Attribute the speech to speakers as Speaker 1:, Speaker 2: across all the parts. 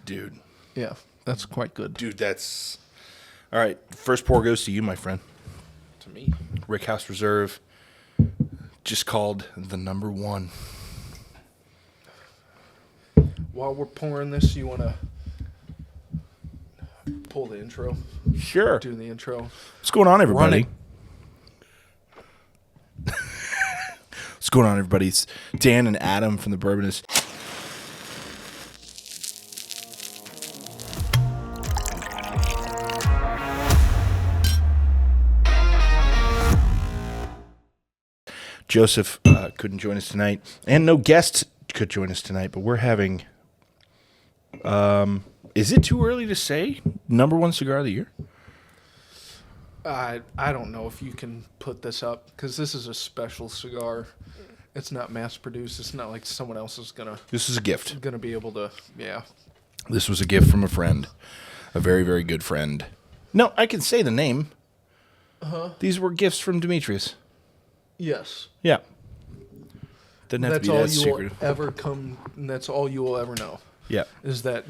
Speaker 1: Dude.
Speaker 2: Yeah, that's quite good.
Speaker 1: Dude, that's... All right, first pour goes to you, my friend.
Speaker 2: To me.
Speaker 1: Rickhouse Reserve, just called the number one.
Speaker 2: While we're pouring this, you want to pull the intro?
Speaker 1: Sure.
Speaker 2: Do the intro.
Speaker 1: What's going on, everybody?
Speaker 2: Run
Speaker 1: What's going on, everybody? It's Dan and Adam from the Bourbonist. Joseph couldn't join us tonight, and no guest could join us tonight, but we're having, is it too early to say number one cigar of the year?
Speaker 2: I don't know if you can put this up, because this is a special cigar. It's not mass-produced. It's not like someone else is
Speaker 1: This is a gift.
Speaker 2: gonna be able to, yeah.
Speaker 1: This was a gift from a friend, a very, very good friend. No, I can say the name.
Speaker 2: Uh-huh.
Speaker 1: These were gifts from Demetrius.
Speaker 2: Yes.
Speaker 1: Yeah. Doesn't have
Speaker 2: That's
Speaker 1: to be
Speaker 2: all
Speaker 1: that
Speaker 2: you
Speaker 1: secretive.
Speaker 2: will ever come, and that's all you will ever know,
Speaker 1: Yeah.
Speaker 2: is that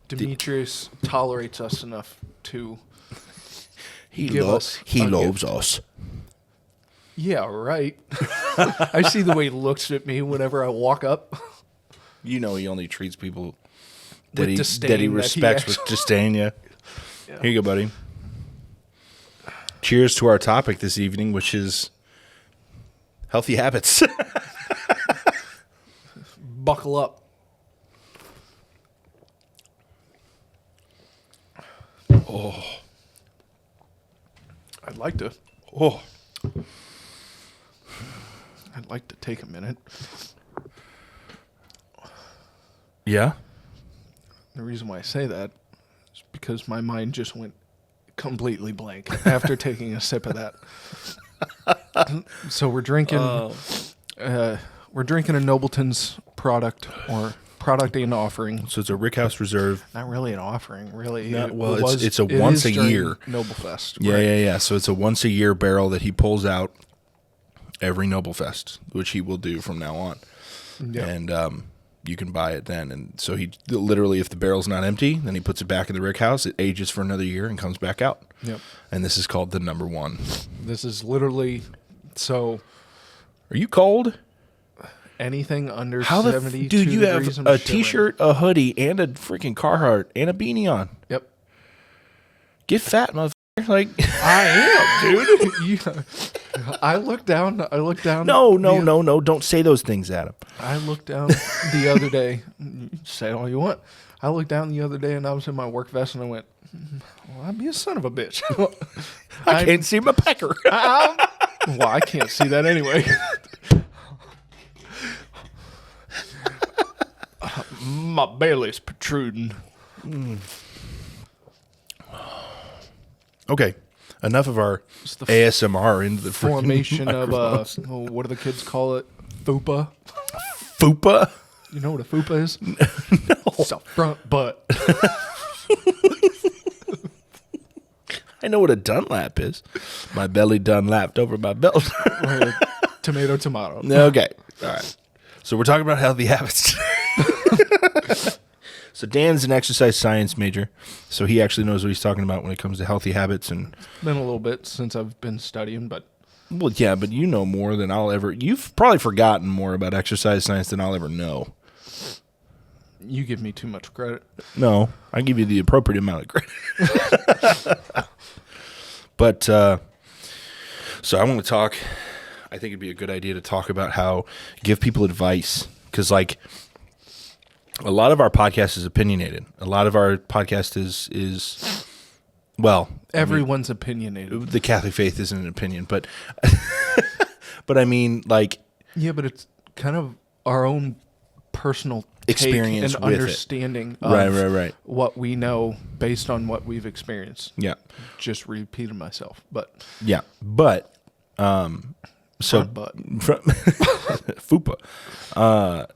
Speaker 2: Demetrius tolerates us enough to...
Speaker 1: He
Speaker 2: Give us a
Speaker 1: loves us.
Speaker 2: Yeah, right. I see the way he looks at me whenever I walk up.
Speaker 1: You know he only treats people
Speaker 2: With
Speaker 1: that he
Speaker 2: disdain, that he
Speaker 1: respects with disdain, yeah.
Speaker 2: Yeah.
Speaker 1: Here you go, buddy. Cheers to our topic this evening, which is healthy habits.
Speaker 2: Buckle up.
Speaker 1: Oh.
Speaker 2: I'd like to take a minute.
Speaker 1: Yeah?
Speaker 2: The reason why I say that is because my mind just went completely blank after taking a sip of that. So we're drinking a Nobleton's product, or product and offering.
Speaker 1: So it's a Rickhouse Reserve.
Speaker 2: Not really an offering, really.
Speaker 1: No,
Speaker 2: It
Speaker 1: well,
Speaker 2: was-
Speaker 1: it's a
Speaker 2: it
Speaker 1: once
Speaker 2: is
Speaker 1: a
Speaker 2: during
Speaker 1: year.
Speaker 2: Noblefest.
Speaker 1: Yeah,
Speaker 2: right?
Speaker 1: yeah. So it's a once a year barrel that he pulls out every Noblefest, which he will do from now on.
Speaker 2: Yeah.
Speaker 1: And you can buy it then. And so he literally, if the barrel's not empty, then he puts it back in the Rickhouse. It ages for another year and comes back out.
Speaker 2: Yep.
Speaker 1: And this is called the number one.
Speaker 2: This is literally, so
Speaker 1: Are you cold?
Speaker 2: anything under
Speaker 1: How the
Speaker 2: 72
Speaker 1: dude? You have
Speaker 2: degrees, I'm
Speaker 1: a
Speaker 2: shivering.
Speaker 1: T-shirt, a hoodie, and a freaking Carhartt and a beanie on.
Speaker 2: Yep.
Speaker 1: Get fat, motherfucker! Like
Speaker 2: I am, dude. I looked down.
Speaker 1: no! Don't say those things, Adam.
Speaker 2: I looked down the other day. Say it all you want. I looked down the other day and I was in my work vest and I went, well, I'd be a son of a bitch.
Speaker 1: I can't see my pecker.
Speaker 2: Well, I can't see that anyway. My belly's protruding.
Speaker 1: Okay, enough of our
Speaker 2: the
Speaker 1: ASMR into the freaking
Speaker 2: Formation of,
Speaker 1: microphones.
Speaker 2: what do the kids call it? Fupa.
Speaker 1: Fupa.
Speaker 2: You know what a fupa is?
Speaker 1: No.
Speaker 2: It's a front butt.
Speaker 1: I know what a Dunlap is. My belly done lapped over my belt.
Speaker 2: Tomato, tomato.
Speaker 1: Okay. All right. So we're talking about healthy habits. So Dan's an exercise science major, so he actually knows what he's talking about when it comes to healthy habits. And
Speaker 2: Been a little bit since I've been studying, but
Speaker 1: well, yeah, but you know more than I'll ever. You've probably forgotten more about exercise science than I'll ever know.
Speaker 2: you give me too much credit.
Speaker 1: No, I give you the appropriate amount of credit. But so I want to talk. I think it'd be a good idea to talk about how give people advice, because like a lot of our podcast is opinionated. A lot of our podcast is well,
Speaker 2: Everyone's opinionated.
Speaker 1: the Catholic faith isn't an opinion, but but I mean like
Speaker 2: Yeah, but it's kind of our own personal take
Speaker 1: Experience
Speaker 2: and
Speaker 1: with it.
Speaker 2: understanding of
Speaker 1: right.
Speaker 2: what we know based on what we've experienced.
Speaker 1: Yeah.
Speaker 2: Just repeated myself, but
Speaker 1: Yeah. But so
Speaker 2: front butt.
Speaker 1: fupa.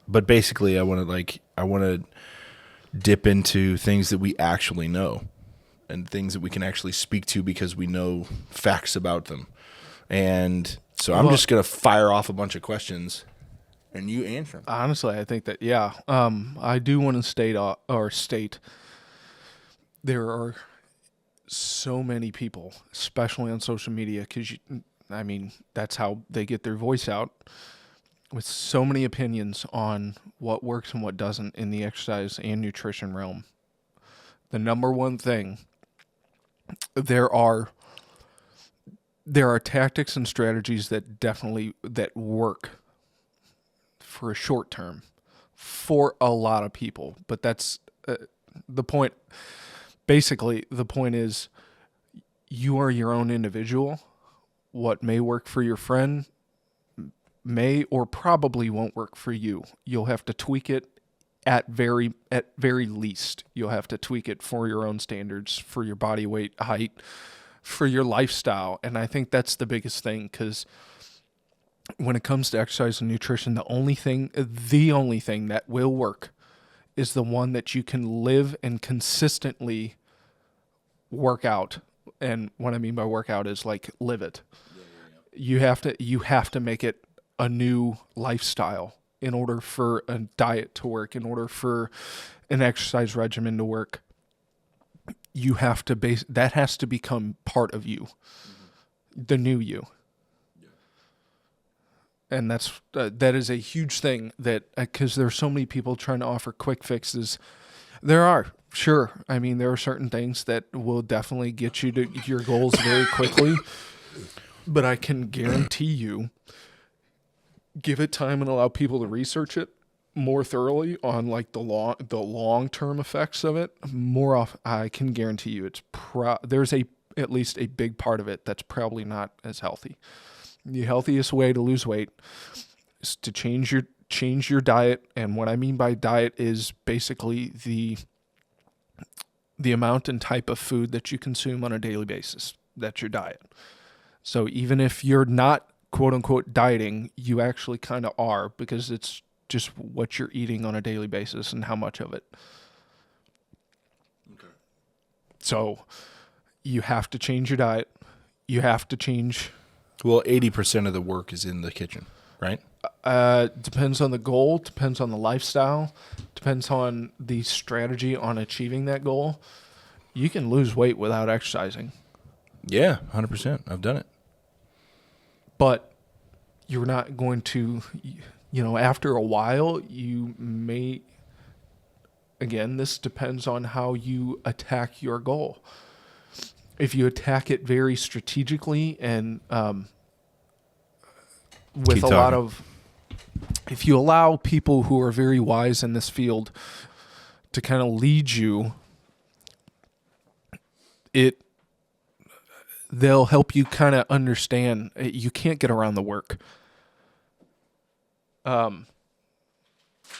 Speaker 1: But basically I want to dip into things that we actually know and things that we can actually speak to because we know facts about them. And so I'm
Speaker 2: Well-
Speaker 1: just going to fire off a bunch of questions and you answer them.
Speaker 2: Honestly, I think that, yeah. I do want to state there are so many people, especially on social media, because, I mean, that's how they get their voice out, with so many opinions on what works and what doesn't in the exercise and nutrition realm. The number one thing, there are tactics and strategies that work for a short term for a lot of people, but that's the point. Basically, the point is you are your own individual. What may work for your friend may or probably won't work for you. You'll have to tweak it at very least. You'll have to tweak it for your own standards, for your body weight, height, for your lifestyle. And I think that's the biggest thing, because when it comes to exercise and nutrition, the only thing that will work is the one that you can live and consistently work out. And what I mean by workout is like live it. You have to make it a new lifestyle in order for a diet to work, in order for an exercise regimen to work. You have to that has to become part of you, the new you. And that is a huge thing, that because there's so many people trying to offer quick fixes. There are, sure. I mean, there are certain things that will definitely get you to your goals very quickly, but I can guarantee you, give it time and allow people to research it more thoroughly on like the long-term effects of it. I can guarantee you there's at least a big part of it that's probably not as healthy. The healthiest way to lose weight is to change your diet, and what I mean by diet is basically the amount and type of food that you consume on a daily basis. That's your diet. So even if you're not quote unquote dieting, you actually kind of are, because it's just what you're eating on a daily basis and how much of it. Okay. So you have to change your diet. You have to change.
Speaker 1: Well, 80% of the work is in the kitchen, right?
Speaker 2: Depends on the goal, depends on the lifestyle, depends on the strategy on achieving that goal. You can lose weight without exercising.
Speaker 1: Yeah, 100%. I've done it.
Speaker 2: But you're not going to, after a while, you may, again, this depends on how you attack your goal. If you attack it very strategically and with a lot of, if you allow people who are very wise in this field to kind of lead you, they'll help you kind of understand. You can't get around the work.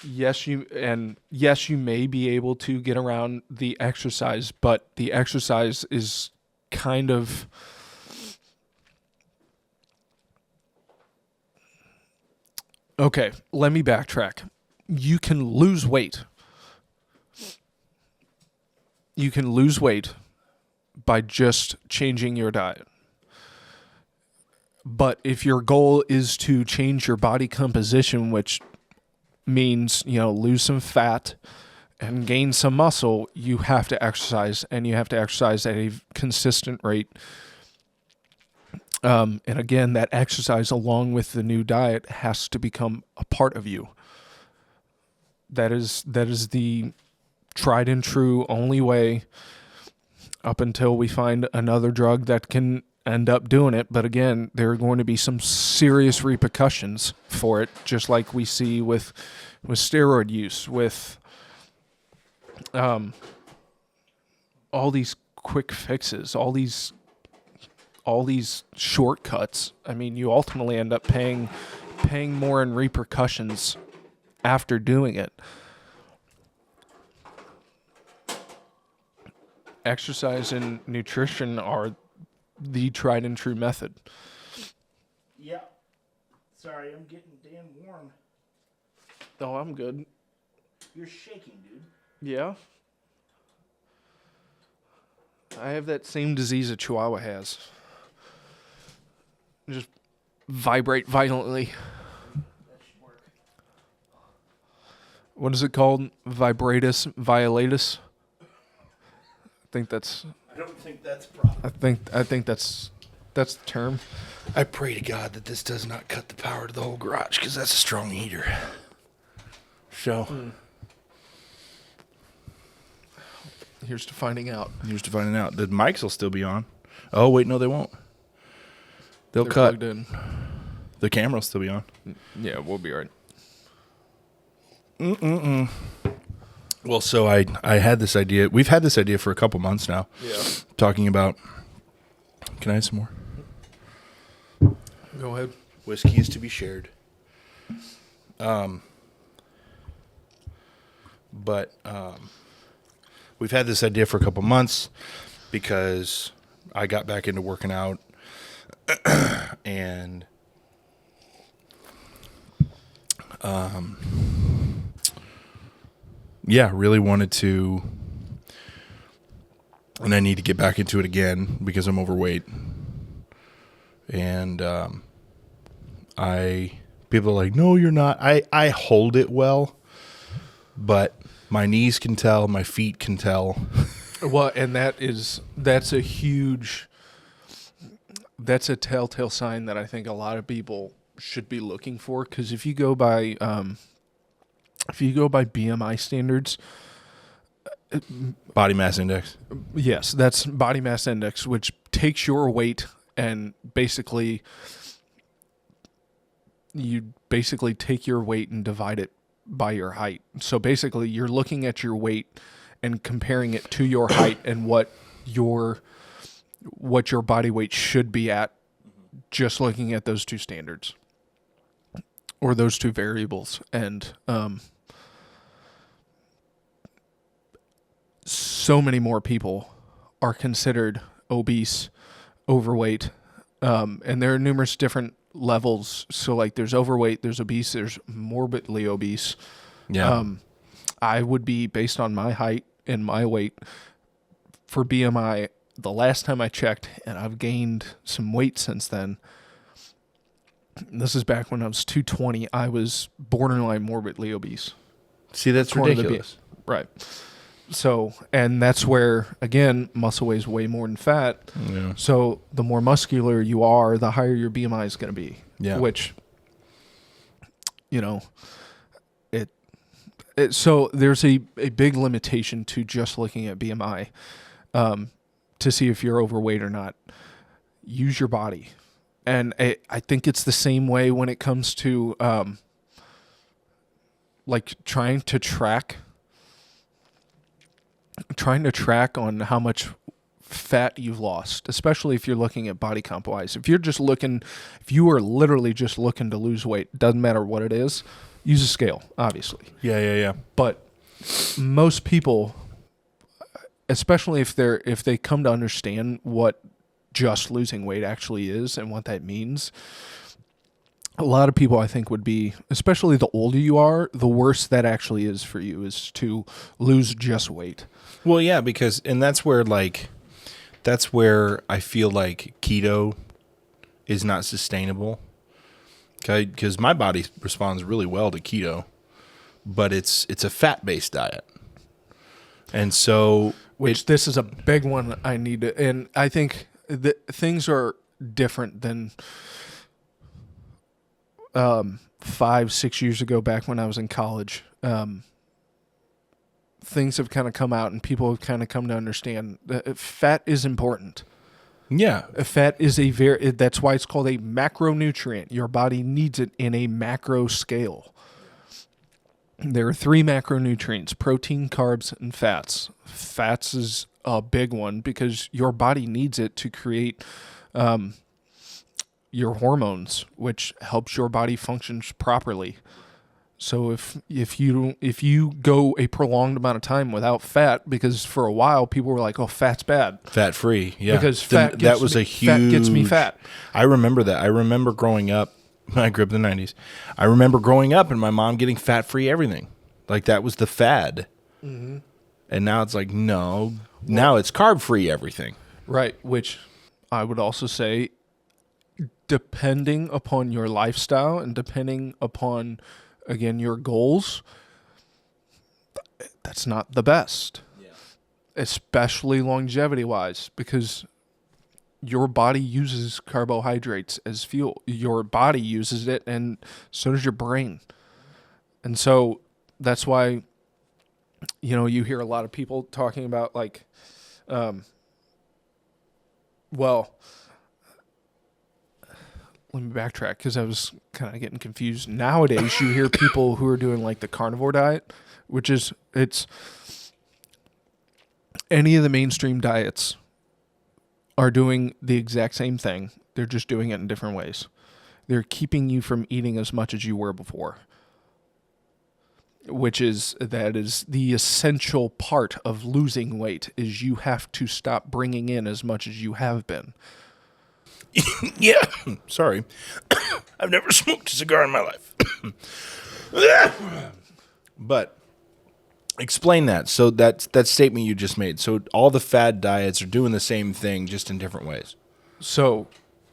Speaker 2: Yes, you may be able to get around the exercise, but the exercise is kind of okay. Let me backtrack. You can lose weight. You can lose weight by just changing your diet. But if your goal is to change your body composition, which means, lose some fat and gain some muscle, you have to exercise, and you have to exercise at a consistent rate. And again, that exercise along with the new diet has to become a part of you. That is the tried and true only way, up until we find another drug that can end up doing it. But again, there are going to be some serious repercussions for it, just like we see with steroid use, with all these quick fixes, all these shortcuts. I mean, you ultimately end up paying more in repercussions after doing it. Exercise and nutrition are the tried and true method.
Speaker 3: Yeah. Sorry, I'm getting damn warm.
Speaker 2: Oh, I'm good.
Speaker 3: You're shaking, dude.
Speaker 2: Yeah. I have that same disease a Chihuahua has. Just vibrate violently.
Speaker 3: That should work.
Speaker 2: what is it called? Vibratus violatus. I think that's
Speaker 1: I don't think that's proper.
Speaker 2: I think that's the term.
Speaker 1: I pray to God that this does not cut the power to the whole garage, because that's a strong heater. So,
Speaker 2: Here's to finding out.
Speaker 1: here's to finding out. The mics will still be on. Oh, wait, no, they won't. They'll
Speaker 2: They're
Speaker 1: cut.
Speaker 2: plugged in.
Speaker 1: The camera will still be on.
Speaker 2: Yeah, we'll be all right.
Speaker 1: Well, so I had this idea. We've had this idea for a couple months now.
Speaker 2: Yeah.
Speaker 1: Talking about. Can I have some more?
Speaker 2: Go ahead.
Speaker 1: Whiskey is to be shared. But we've had this idea for a couple months because I got back into working out and yeah, really wanted to, and I need to get back into it again because I'm overweight. And people are like, no, you're not. I hold it well, but my knees can tell, my feet can tell.
Speaker 2: Well, and that's a telltale sign that I think a lot of people should be looking for, because if you go by BMI standards,
Speaker 1: Body mass index.
Speaker 2: yes, that's body mass index, which takes your weight and basically you take your weight and divide it by your height. So basically you're looking at your weight and comparing it to your height and what your body weight should be at, just looking at those two standards or those two variables. And so many more people are considered obese, overweight, and there are numerous different levels. So like there's overweight, there's obese, there's morbidly obese.
Speaker 1: Yeah.
Speaker 2: I would be, based on my height and my weight, for BMI, the last time I checked, and I've gained some weight since then. This is back when I was 220. I was borderline morbidly obese.
Speaker 1: See, that's
Speaker 2: One of the
Speaker 1: ridiculous.
Speaker 2: Right. So, and that's where, again, muscle weighs way more than fat.
Speaker 1: Yeah.
Speaker 2: So the more muscular you are, the higher your BMI is going to be.
Speaker 1: Yeah.
Speaker 2: Which, so there's a big limitation to just looking at BMI to see if you're overweight or not. Use your body. And I think it's the same way when it comes to like trying to track on how much fat you've lost, especially if you're looking at body comp wise. If you are literally just looking to lose weight, doesn't matter what it is, use a scale, obviously.
Speaker 1: Yeah.
Speaker 2: But most people, especially if they come to understand what just losing weight actually is and what that means, a lot of people, I think, would be, especially the older you are, the worse that actually is for you, is to lose just weight.
Speaker 1: Well, yeah, and that's where I feel like keto is not sustainable. Okay, because my body responds really well to keto, but it's a fat-based diet, and so
Speaker 2: This is a big one I need to, and I think things are different than 5-6 years ago, back when I was in college. Things have kind of come out and people have kind of come to understand that fat is important.
Speaker 1: yeah,
Speaker 2: Fat is that's why it's called a macronutrient. Your body needs it in a macro scale. There are 3 macronutrients: protein, carbs, and fats. Fats is a big one because your body needs it to create your hormones, which helps your body function properly. So if you go a prolonged amount of time without fat, because for a while people were like, "Oh, fat's bad."
Speaker 1: fat-free. Yeah,
Speaker 2: Because
Speaker 1: that was a huge.
Speaker 2: fat gets me fat.
Speaker 1: I remember that. I remember growing up. I grew up in the 90s. I remember growing up and my mom getting fat-free everything. Like that was the fad. Mm-hmm. And now it's like, no. Now it's carb-free everything.
Speaker 2: Right, which I would also say, depending upon your lifestyle and depending upon, again, your goals, that's not the best, especially longevity wise, because your body uses carbohydrates as fuel. Your body uses it, and so does your brain. And so that's why, you hear a lot of people talking about like, well, let me backtrack because I was kind of getting confused. Nowadays, you hear people who are doing like the carnivore diet, which is, it's any of the mainstream diets are doing the exact same thing. They're just doing it in different ways. They're keeping you from eating as much as you were before, that is the essential part of losing weight, is you have to stop bringing in as much as you have been.
Speaker 1: Yeah. Sorry. I've never smoked a cigar in my life. But explain that. So that statement you just made. So all the fad diets are doing the same thing, just in different ways.
Speaker 2: So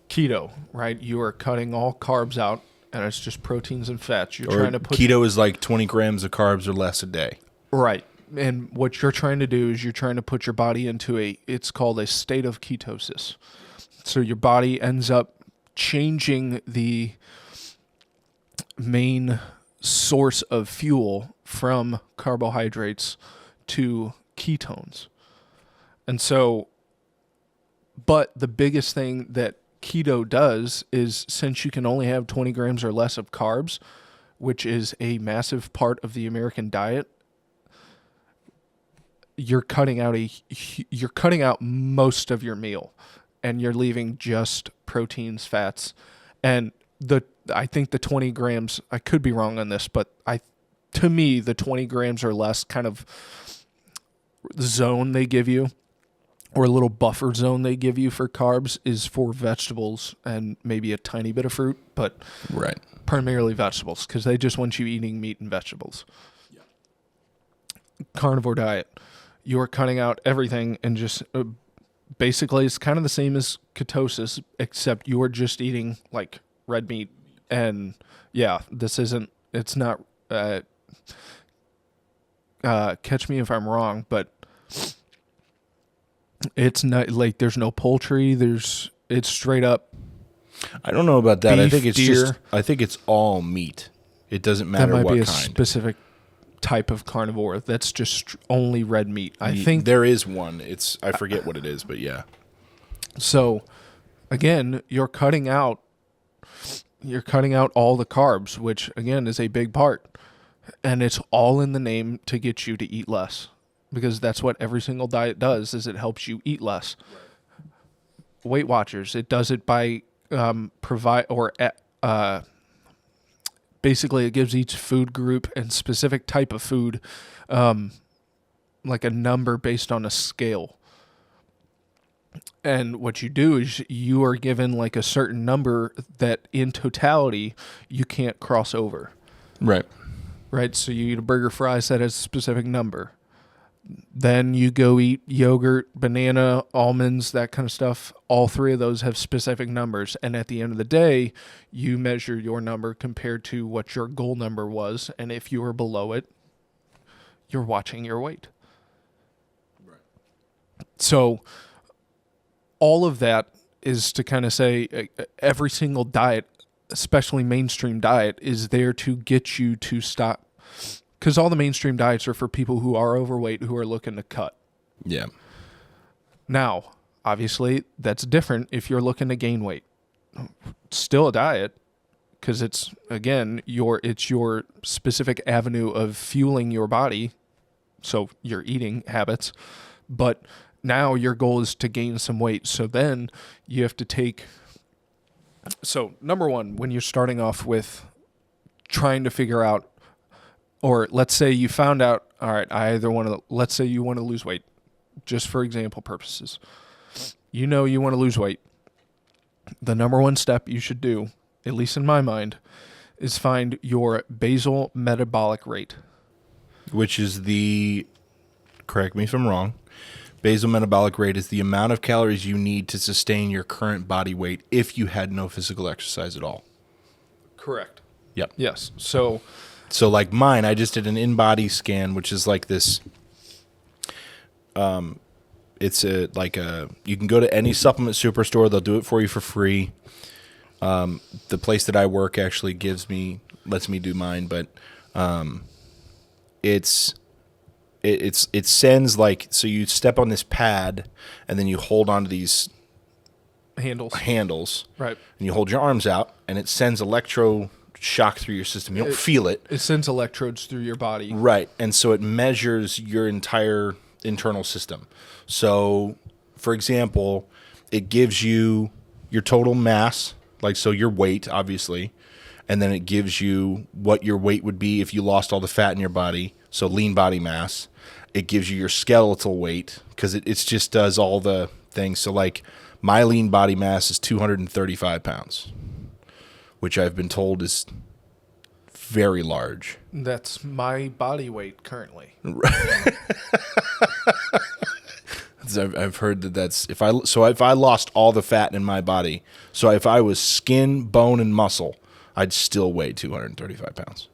Speaker 2: keto, right? You are cutting all carbs out, and it's just proteins and fats. You're trying to put
Speaker 1: keto is like 20 grams of carbs or less a day.
Speaker 2: Right. And what you're trying to do is you're trying to put your body into it's called a state of ketosis. So your body ends up changing the main source of fuel from carbohydrates to ketones. And so, but the biggest thing that keto does is, since you can only have 20 grams or less of carbs, which is a massive part of the American diet, you're cutting out most of your meal, and you're leaving just proteins, fats, and I think the 20 grams, I could be wrong on this, but to me, the 20 grams or less kind of zone they give you, or a little buffer zone they give you for carbs, is for vegetables and maybe a tiny bit of fruit, but
Speaker 1: right,
Speaker 2: primarily vegetables, because they just want you eating meat and vegetables. Yeah. Carnivore diet, you're cutting out everything and just basically it's kind of the same as ketosis, except you're just eating like red meat. And yeah, it's not, catch me if I'm wrong, but it's not like there's no poultry. It's straight up.
Speaker 1: I don't know about that.
Speaker 2: Beef,
Speaker 1: I think it's
Speaker 2: deer.
Speaker 1: I think it's all meat. It doesn't matter
Speaker 2: That might
Speaker 1: what
Speaker 2: be a
Speaker 1: kind.
Speaker 2: specific type of carnivore that's just only red meat. I think
Speaker 1: there is one. I forget what it is, but yeah.
Speaker 2: So again, you're cutting out all the carbs, which again is a big part. And it's all in the name to get you to eat less, because that's what every single diet does, is it helps you eat less. Right. Weight Watchers, it does it by basically it gives each food group and specific type of food like a number based on a scale. And what you do is you are given like a certain number that in totality you can't cross over.
Speaker 1: Right.
Speaker 2: Right, so you eat a burger, fries, that has a specific number. Then you go eat yogurt, banana, almonds, that kind of stuff. All three of those have specific numbers. And at the end of the day, you measure your number compared to what your goal number was. And if you are below it, you're watching your weight. Right. So all of that is to kind of say every single diet, especially mainstream diet, is there to get you to stop. Because all the mainstream diets are for people who are overweight, who are looking to cut.
Speaker 1: Yeah.
Speaker 2: Now, obviously, that's different if you're looking to gain weight. Still a diet, because it's your specific avenue of fueling your body, so your eating habits. But now your goal is to gain some weight. So then you have to take... So, number one, when you're starting off with trying to figure out, or let's say you found out, all right, let's say you want to lose weight, just for example purposes. You know you want to lose weight. The number one step you should do, at least in my mind, is find your basal metabolic rate.
Speaker 1: Which is correct me if I'm wrong, basal metabolic rate is the amount of calories you need to sustain your current body weight if you had no physical exercise at all.
Speaker 2: Correct.
Speaker 1: Yep.
Speaker 2: Yes. So
Speaker 1: So like mine, I just did an in-body scan, which is like this. It's you can go to any supplement superstore. They'll do it for you for free. The place that I work actually lets me do mine, but it sends like, so you step on this pad and then you hold onto these handles,
Speaker 2: Right.
Speaker 1: and you hold your arms out and it sends electro shock through your system. You don't feel it.
Speaker 2: It sends electrodes through your body.
Speaker 1: Right. And so it measures your entire internal system. So, for example, it gives you your total mass, like so your weight, obviously, and then it gives you what your weight would be if you lost all the fat in your body, so lean body mass. It gives you your skeletal weight because it just does all the things. So, like, my lean body mass is 235 pounds, which I've been told is very large.
Speaker 2: That's my body weight currently.
Speaker 1: I've heard that's if I lost all the fat in my body, so if I was skin, bone, and muscle, I'd still weigh 235 pounds.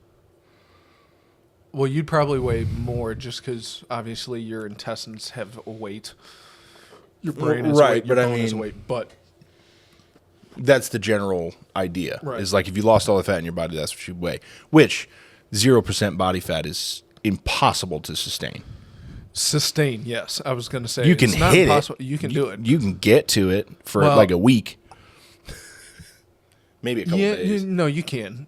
Speaker 2: Well, you'd probably weigh more just because obviously your intestines have a weight. Your brain is
Speaker 1: Right,
Speaker 2: a weight, your
Speaker 1: but I
Speaker 2: bone is a
Speaker 1: mean-
Speaker 2: weight. But
Speaker 1: That's the general idea.
Speaker 2: Right.
Speaker 1: Is like if you lost all the fat in your body, that's what you'd weigh. Which 0% body fat is impossible to sustain.
Speaker 2: sustain, yes. I was going to say
Speaker 1: You can
Speaker 2: it's not
Speaker 1: hit
Speaker 2: impossible.
Speaker 1: it.
Speaker 2: You can do it.
Speaker 1: You can get to it for
Speaker 2: Well-
Speaker 1: like a week, maybe a couple
Speaker 2: Yeah,
Speaker 1: days.
Speaker 2: no, you can.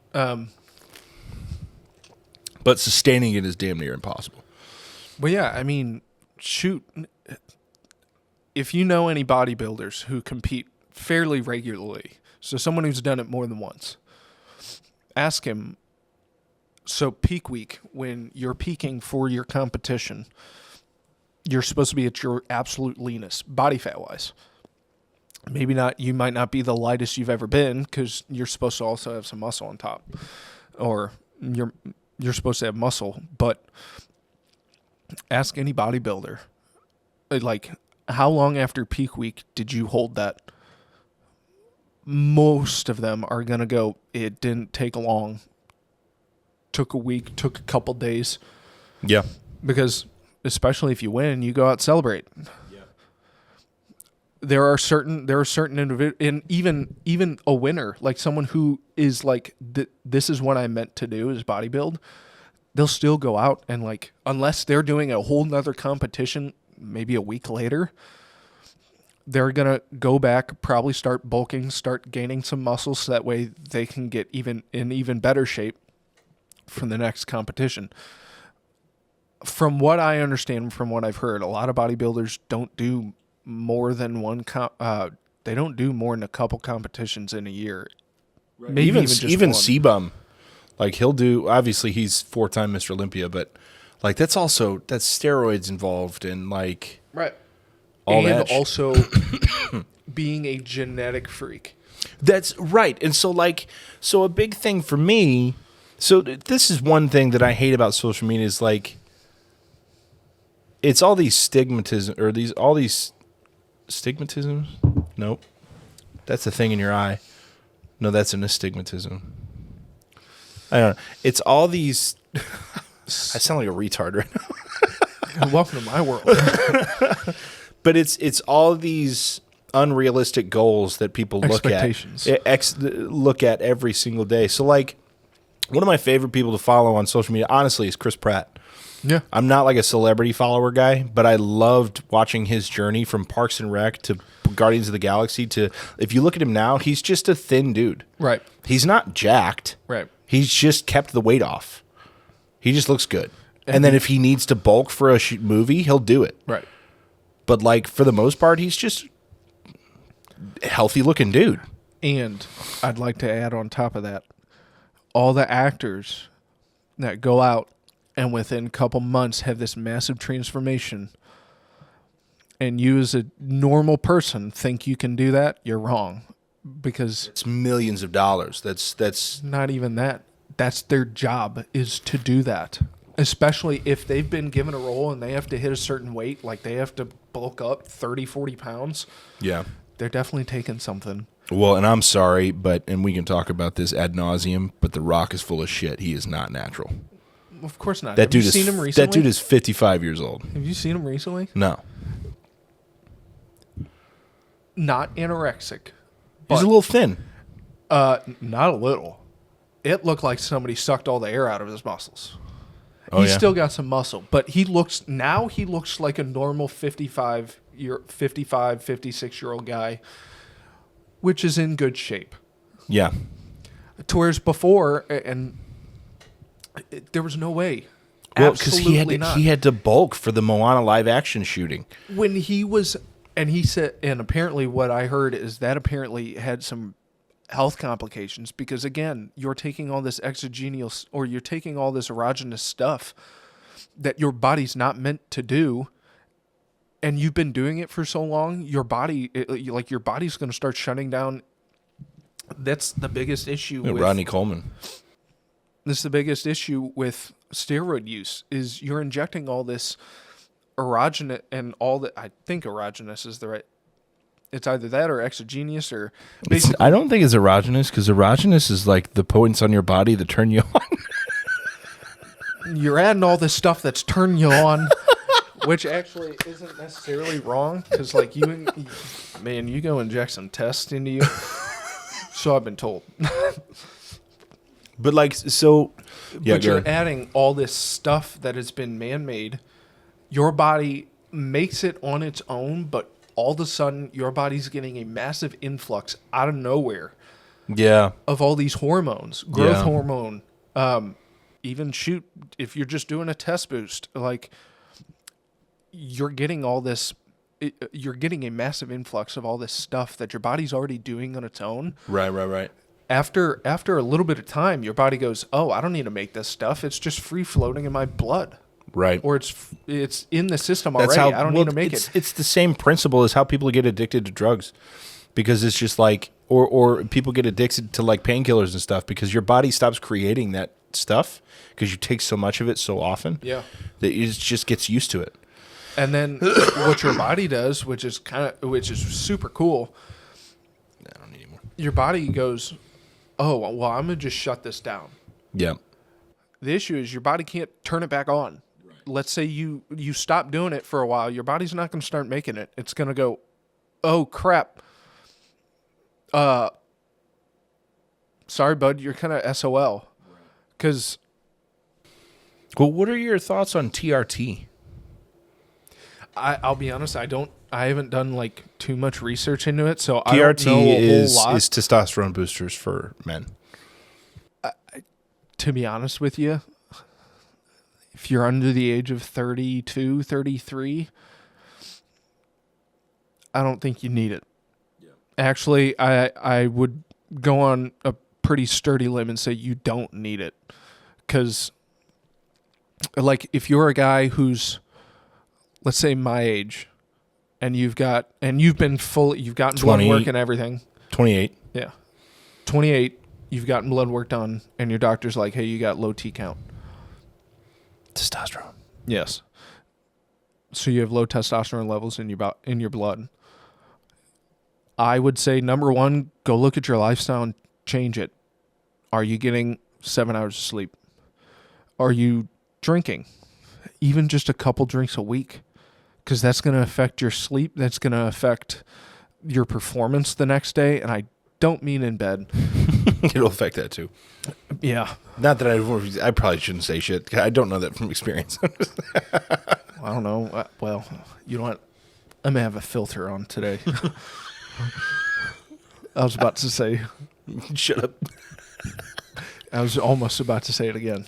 Speaker 1: But sustaining it is damn near impossible.
Speaker 2: Well, yeah, I mean, shoot. If you know any bodybuilders who compete fairly regularly, so someone who's done it more than once, ask him. So peak week, when you're peaking for your competition, you're supposed to be at your absolute leanest, body fat wise. Maybe not. You might not be the lightest you've ever been because you're supposed to also have some muscle on top, or you're supposed to have muscle. But ask any bodybuilder, like, how long after peak week did you hold that? Most of them are gonna go, it didn't take long. Took a week, took a couple days,
Speaker 1: Yeah.
Speaker 2: because especially if you win, you go out and celebrate. There are certain individuals, and even a winner, like someone who is like, this is what I meant to do is bodybuild. They'll still go out and, like, unless they're doing a whole nother competition, maybe a week later, they're gonna go back, probably start bulking, start gaining some muscle, so that way they can get in better shape for the next competition. From what I understand, from what I've heard, a lot of bodybuilders don't do more than they don't do more than a couple competitions in a year. Maybe
Speaker 1: even
Speaker 2: just
Speaker 1: even
Speaker 2: one.
Speaker 1: Sebum, like he'll do. Obviously, he's 4-time Mr. Olympia, but like that's steroids involved and like
Speaker 2: Right.
Speaker 1: all
Speaker 2: And
Speaker 1: that.
Speaker 2: also being a genetic freak.
Speaker 1: That's right. And so a big thing for me. So this is one thing that I hate about social media is like it's all these stigmatism or all these stigmatisms. Nope, that's the thing in your eye. No, that's an astigmatism. I don't know. It's all these. I sound like a retard right now.
Speaker 2: Welcome to my world.
Speaker 1: But it's all these unrealistic goals that people look at.
Speaker 2: Expectations.
Speaker 1: Look at every single day. So like one of my favorite people to follow on social media, honestly, is Chris Pratt.
Speaker 2: Yeah.
Speaker 1: I'm not like a celebrity follower guy, but I loved watching his journey from Parks and Rec to Guardians of the Galaxy to, if you look at him now, he's just a thin dude.
Speaker 2: Right.
Speaker 1: He's not jacked.
Speaker 2: Right.
Speaker 1: He's just kept the weight off. He just looks good. And then if he needs to bulk for a movie, he'll do it.
Speaker 2: Right.
Speaker 1: But like for the most part, he's just a healthy looking dude.
Speaker 2: And I'd like to add on top of that, all the actors that go out and within a couple months have this massive transformation, and you as a normal person think you can do that, you're wrong. Because
Speaker 1: It's millions of dollars. That's
Speaker 2: not even that. That's their job, is to do that. Especially if they've been given a role and they have to hit a certain weight, like they have to bulk up 30, 40 pounds.
Speaker 1: yeah.
Speaker 2: They're definitely taking something.
Speaker 1: Well, and I'm sorry, and we can talk about this ad nauseum, but The Rock is full of shit. He is not natural.
Speaker 2: Of course not.
Speaker 1: That
Speaker 2: Have
Speaker 1: dude
Speaker 2: you
Speaker 1: is
Speaker 2: seen him recently?
Speaker 1: That dude is 55 years old.
Speaker 2: Have you seen him recently?
Speaker 1: No.
Speaker 2: Not anorexic.
Speaker 1: He's a little thin.
Speaker 2: Not a little. It looked like somebody sucked all the air out of his muscles.
Speaker 1: Oh,
Speaker 2: He's
Speaker 1: yeah?
Speaker 2: still got some muscle, but he looks like a normal 55, 56-year-old guy, which is in good shape.
Speaker 1: Yeah.
Speaker 2: Whereas before, there was no way.
Speaker 1: Well, because
Speaker 2: Absolutely not.
Speaker 1: he had to bulk for the Moana live action shooting.
Speaker 2: When he was, and he said, and apparently what I heard is that apparently had some health complications because again, you're taking all this exogenous or you're taking all this erogenous stuff that your body's not meant to do, and you've been doing it for so long, your body, your body's going to start shutting down. That's the biggest issue.
Speaker 1: Yeah,
Speaker 2: with
Speaker 1: Rodney Coleman.
Speaker 2: This is the biggest issue with steroid use is you're injecting all this erogenous and all that. I think erogenous is the right. It's either that or exogenous or basically.
Speaker 1: I don't think it's erogenous because erogenous is like the points on your body that turn you on.
Speaker 2: You're adding all this stuff that's turning you on, which actually isn't necessarily wrong because like you go inject some tests into you. So I've been told.
Speaker 1: But like, so, yeah,
Speaker 2: but you're adding all this stuff that has been man-made. Your body makes it on its own, but all of a sudden your body's getting a massive influx out of nowhere
Speaker 1: yeah,
Speaker 2: of all these hormones, growth
Speaker 1: Yeah.
Speaker 2: hormone, even if you're just doing a test boost, like you're getting all this, you're getting a massive influx of all this stuff that your body's already doing on its own.
Speaker 1: right.
Speaker 2: After a little bit of time, your body goes, "Oh, I don't need to make this stuff. It's just free floating in my blood,
Speaker 1: Right.
Speaker 2: or it's in the system already. I don't need to make it."
Speaker 1: It's the same principle as how people get addicted to drugs, because it's just like, or people get addicted to like painkillers and stuff because your body stops creating that stuff because you take so much of it so often.
Speaker 2: Yeah.
Speaker 1: That it just gets used to it.
Speaker 2: And then what your body does, which is super cool,
Speaker 1: I don't need anymore.
Speaker 2: your body goes, "Oh, well, I'm gonna just shut this down."
Speaker 1: Yeah.
Speaker 2: The issue is your body can't turn it back on. Right. Let's say you stop doing it for a while, your body's not going to start making it. It's going to go, "Oh crap. Sorry, bud, you're kind of SOL." Because
Speaker 1: Well, what are your thoughts on TRT?
Speaker 2: I'll be honest, I haven't done like too much research into it, so I
Speaker 1: TRT
Speaker 2: don't know a
Speaker 1: is
Speaker 2: whole lot.
Speaker 1: testosterone boosters for men.
Speaker 2: To be honest with you, if you're under the age of 32, 33, I don't think you need it. Yeah. Actually, I would go on a pretty sturdy limb and say you don't need it. Because, like, if you're a guy who's, let's say, my age, and you've gotten blood
Speaker 1: 20.
Speaker 2: work and everything.
Speaker 1: 28.
Speaker 2: Yeah. 28, you've gotten blood work done, and your doctor's like, "Hey, you got low T count."
Speaker 1: Testosterone.
Speaker 2: Yes. So you have low testosterone levels in your blood. I would say, number one, go look at your lifestyle and change it. Are you getting 7 hours of sleep? Are you drinking? Even just a couple drinks a week. Because that's going to affect your sleep. That's going to affect your performance the next day. And I don't mean in bed.
Speaker 1: It'll affect that too.
Speaker 2: Yeah.
Speaker 1: Not that I probably shouldn't say shit. I don't know that from experience.
Speaker 2: I don't know. Well, you know what? I'm going to have a filter on today. I was about to say.
Speaker 1: Shut up.
Speaker 2: I was almost about to say it again.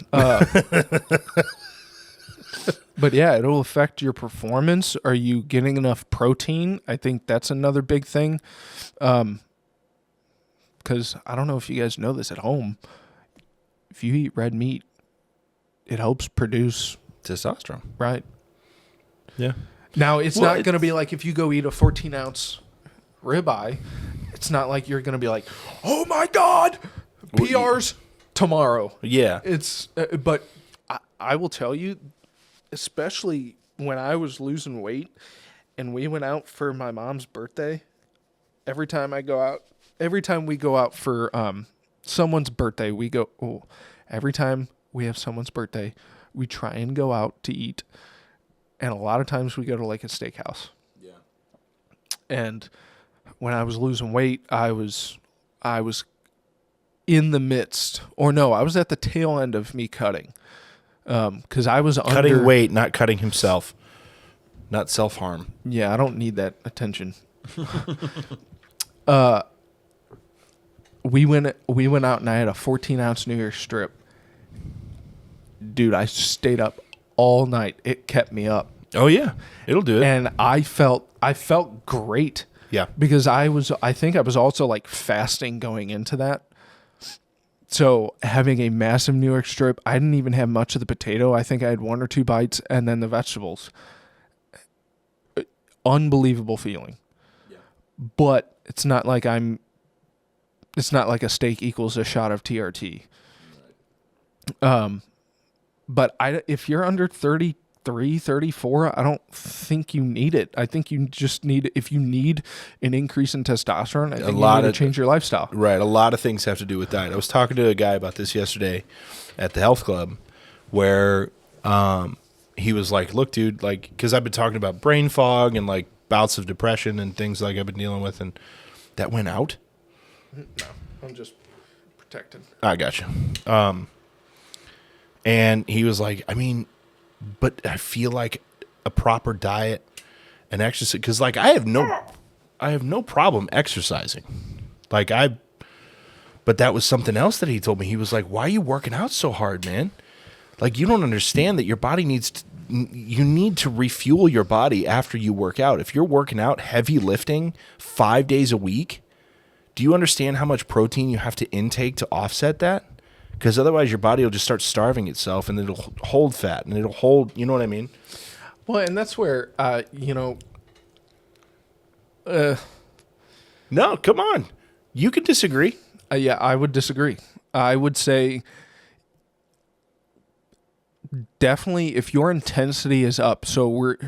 Speaker 2: But yeah, it'll affect your performance. Are you getting enough protein? I think that's another big thing. Because I don't know if you guys know this at home. If you eat red meat, it helps produce
Speaker 1: Testosterone.
Speaker 2: right.
Speaker 1: Yeah.
Speaker 2: Now, it's not going to be like if you go eat a 14-ounce ribeye, it's not like you're going to be like, "Oh my God, PRs tomorrow."
Speaker 1: Yeah.
Speaker 2: It's, but I will tell you, especially when I was losing weight and we went out for my mom's birthday, every time I go out every time we go out for someone's birthday, every time we have someone's birthday, we try and go out to eat. And a lot of times we go to like a steakhouse.
Speaker 1: Yeah.
Speaker 2: And when I was losing weight, I was in the midst, or no, I was at the tail end of me cutting. Because I was
Speaker 1: Cutting weight, not cutting himself. Not self-harm.
Speaker 2: Yeah, I don't need that attention. We went out and I had a 14-ounce New Year's strip. Dude, I stayed up all night. It kept me up.
Speaker 1: Oh yeah, it'll do it.
Speaker 2: And I felt great.
Speaker 1: Yeah.
Speaker 2: Because I think I was also like fasting going into that. So having a massive New York strip, I didn't even have much of the potato. I think I had 1 or 2 bites and then the vegetables. Unbelievable feeling.
Speaker 1: Yeah.
Speaker 2: But it's not like a steak equals a shot of TRT. Right. But if you're under 33, 34, I don't think you need it. I think you just need, if you need an increase in testosterone, I think you need to change your lifestyle.
Speaker 1: Right. A lot of things have to do with diet. I was talking to a guy about this yesterday at the health club where he was like, look, dude, like, because I've been talking about brain fog and like bouts of depression and things like I've been dealing with, and that went out.
Speaker 2: No, I'm just protected.
Speaker 1: I got you. And he was like, I mean, but I feel like a proper diet and exercise, because like I have no problem exercising. But that was something else that he told me. He was like, why are you working out so hard, man? Like, you don't understand that your body you need to refuel your body after you work out. If you're working out heavy lifting 5 days a week, do you understand how much protein you have to intake to offset that? Because otherwise your body will just start starving itself and it'll hold fat and it'll hold, you know what I mean?
Speaker 2: Well, and that's where,
Speaker 1: No, come on. You can disagree.
Speaker 2: Yeah, I would disagree. I would say definitely if your intensity is up. So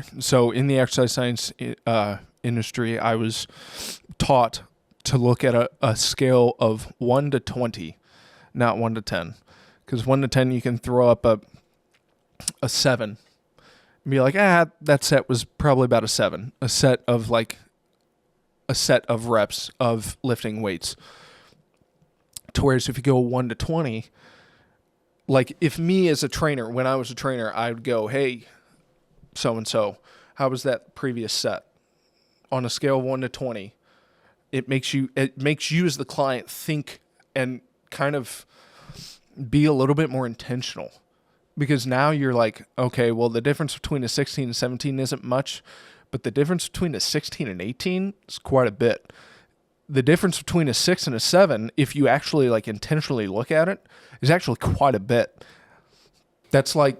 Speaker 2: in the exercise science industry, I was taught to look at a scale of 1 to 20, not 1 to 10. Because 1 to 10, you can throw up a 7. And be like, that set was probably about a 7. A set of reps of lifting weights. To whereas if you go 1 to 20, like if me as a trainer, when I was a trainer, I would go, hey, so-and-so, how was that previous set? On a scale of 1 to 20, it makes you as the client think and kind of be a little bit more intentional. Because now you're like, okay, well, the difference between a 16 and 17 isn't much, but the difference between a 16 and 18 is quite a bit. The difference between a 6 and a 7, if you actually like intentionally look at it, is actually quite a bit. That's like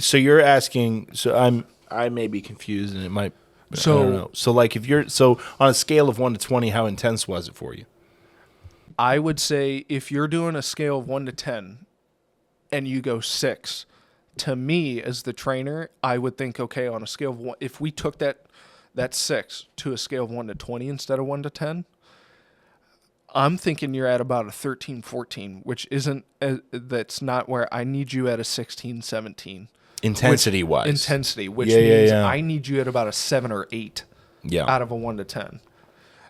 Speaker 1: so you're asking. So I may be confused, and it might. I don't know. So like if you're on a scale of 1 to 20, how intense was it for you?
Speaker 2: I would say if you're doing a scale of 1 to 10, and you go 6, to me as the trainer, I would think, okay, on a scale of 1, if we took that 6 to a scale of 1 to 20 instead of 1 to 10, I'm thinking you're at about a 13, 14, which isn't, that's not where I need you at a 16, 17.
Speaker 1: Intensity-wise.
Speaker 2: Which means I need you at about a 7 or 8 out of a 1 to 10.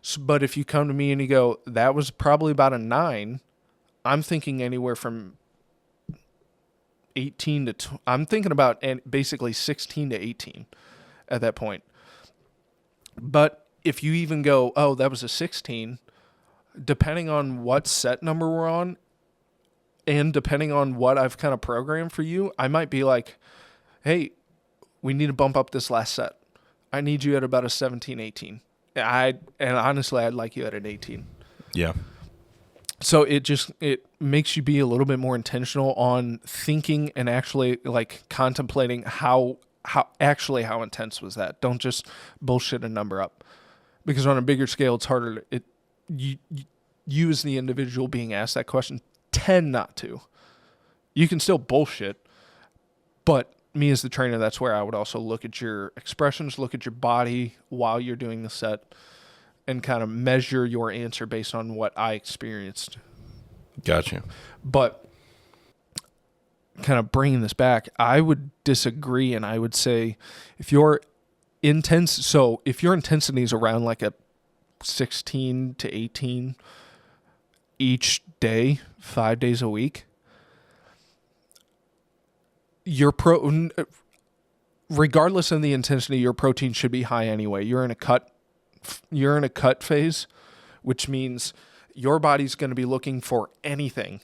Speaker 2: So, but if you come to me and you go, that was probably about a 9, I'm thinking anywhere from 18 to, I'm thinking about basically 16 to 18 at that point. But if you even go, oh, that was a 16, depending on what set number we're on and depending on what I've kind of programmed for you, I might be like, hey, we need to bump up this last set. I need you at about a 17, 18. And honestly, I'd like you at an 18.
Speaker 1: Yeah.
Speaker 2: So it makes you be a little bit more intentional on thinking and actually like contemplating how intense was that. Don't just bullshit a number up, because on a bigger scale, it's harder. You as the individual being asked that question tend not to. You can still bullshit, but me as the trainer, that's where I would also look at your expressions, look at your body while you're doing the set, and kind of measure your answer based on what I experienced.
Speaker 1: Gotcha.
Speaker 2: But kind of bringing this back, I would disagree, and I would say if your intensity is around like a 16 to 18 each day, 5 days a week, regardless of the intensity, your protein should be high anyway. You're in a cut phase, which means your body's going to be looking for anything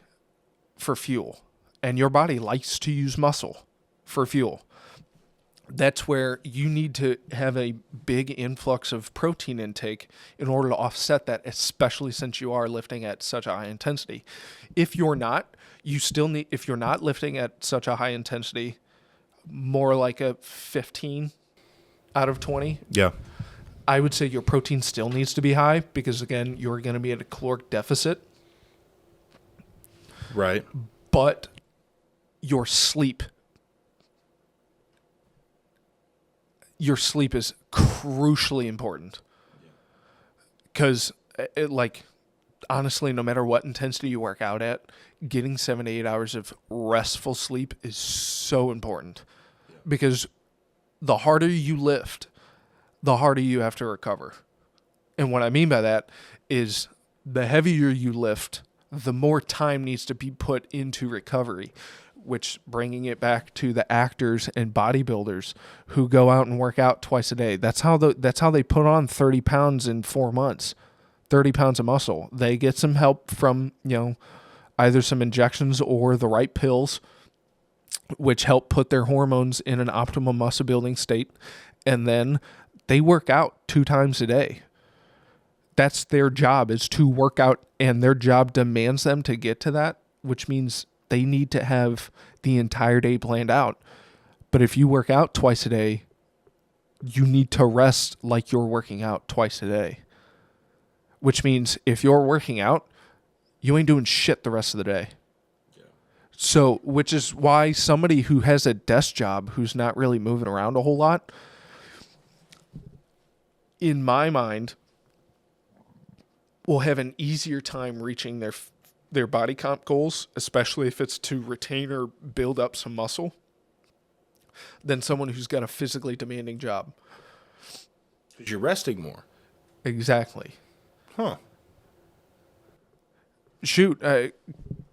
Speaker 2: for fuel, and your body likes to use muscle for fuel. That's where you need to have a big influx of protein intake in order to offset that, especially since you are lifting at such a high intensity. If you're not, if you're not lifting at such a high intensity, more like a 15 out of 20,
Speaker 1: Yeah.
Speaker 2: I would say your protein still needs to be high because, again, you're going to be at a caloric deficit.
Speaker 1: Right.
Speaker 2: But your sleep is crucially important. Because, honestly, no matter what intensity you work out at, getting 7 to 8 hours of restful sleep is so important. Because the harder you lift, the harder you have to recover. And what I mean by that is the heavier you lift, the more time needs to be put into recovery, which, bringing it back to the actors and bodybuilders who go out and work out twice a day. That's how they put on 30 pounds in 4 months, 30 pounds of muscle. They get some help from, either some injections or the right pills, which help put their hormones in an optimal muscle building state. And then they work out 2 times a day. That's their job, is to work out, and their job demands them to get to that, which means they need to have the entire day planned out. But if you work out twice a day, you need to rest like you're working out twice a day. Which means if you're working out, you ain't doing shit the rest of the day. Yeah. So, which is why somebody who has a desk job, who's not really moving around a whole lot, in my mind, will have an easier time reaching their body comp goals, especially if it's to retain or build up some muscle, than someone who's got a physically demanding job.
Speaker 1: Because you're resting more.
Speaker 2: Exactly.
Speaker 1: Huh.
Speaker 2: Shoot,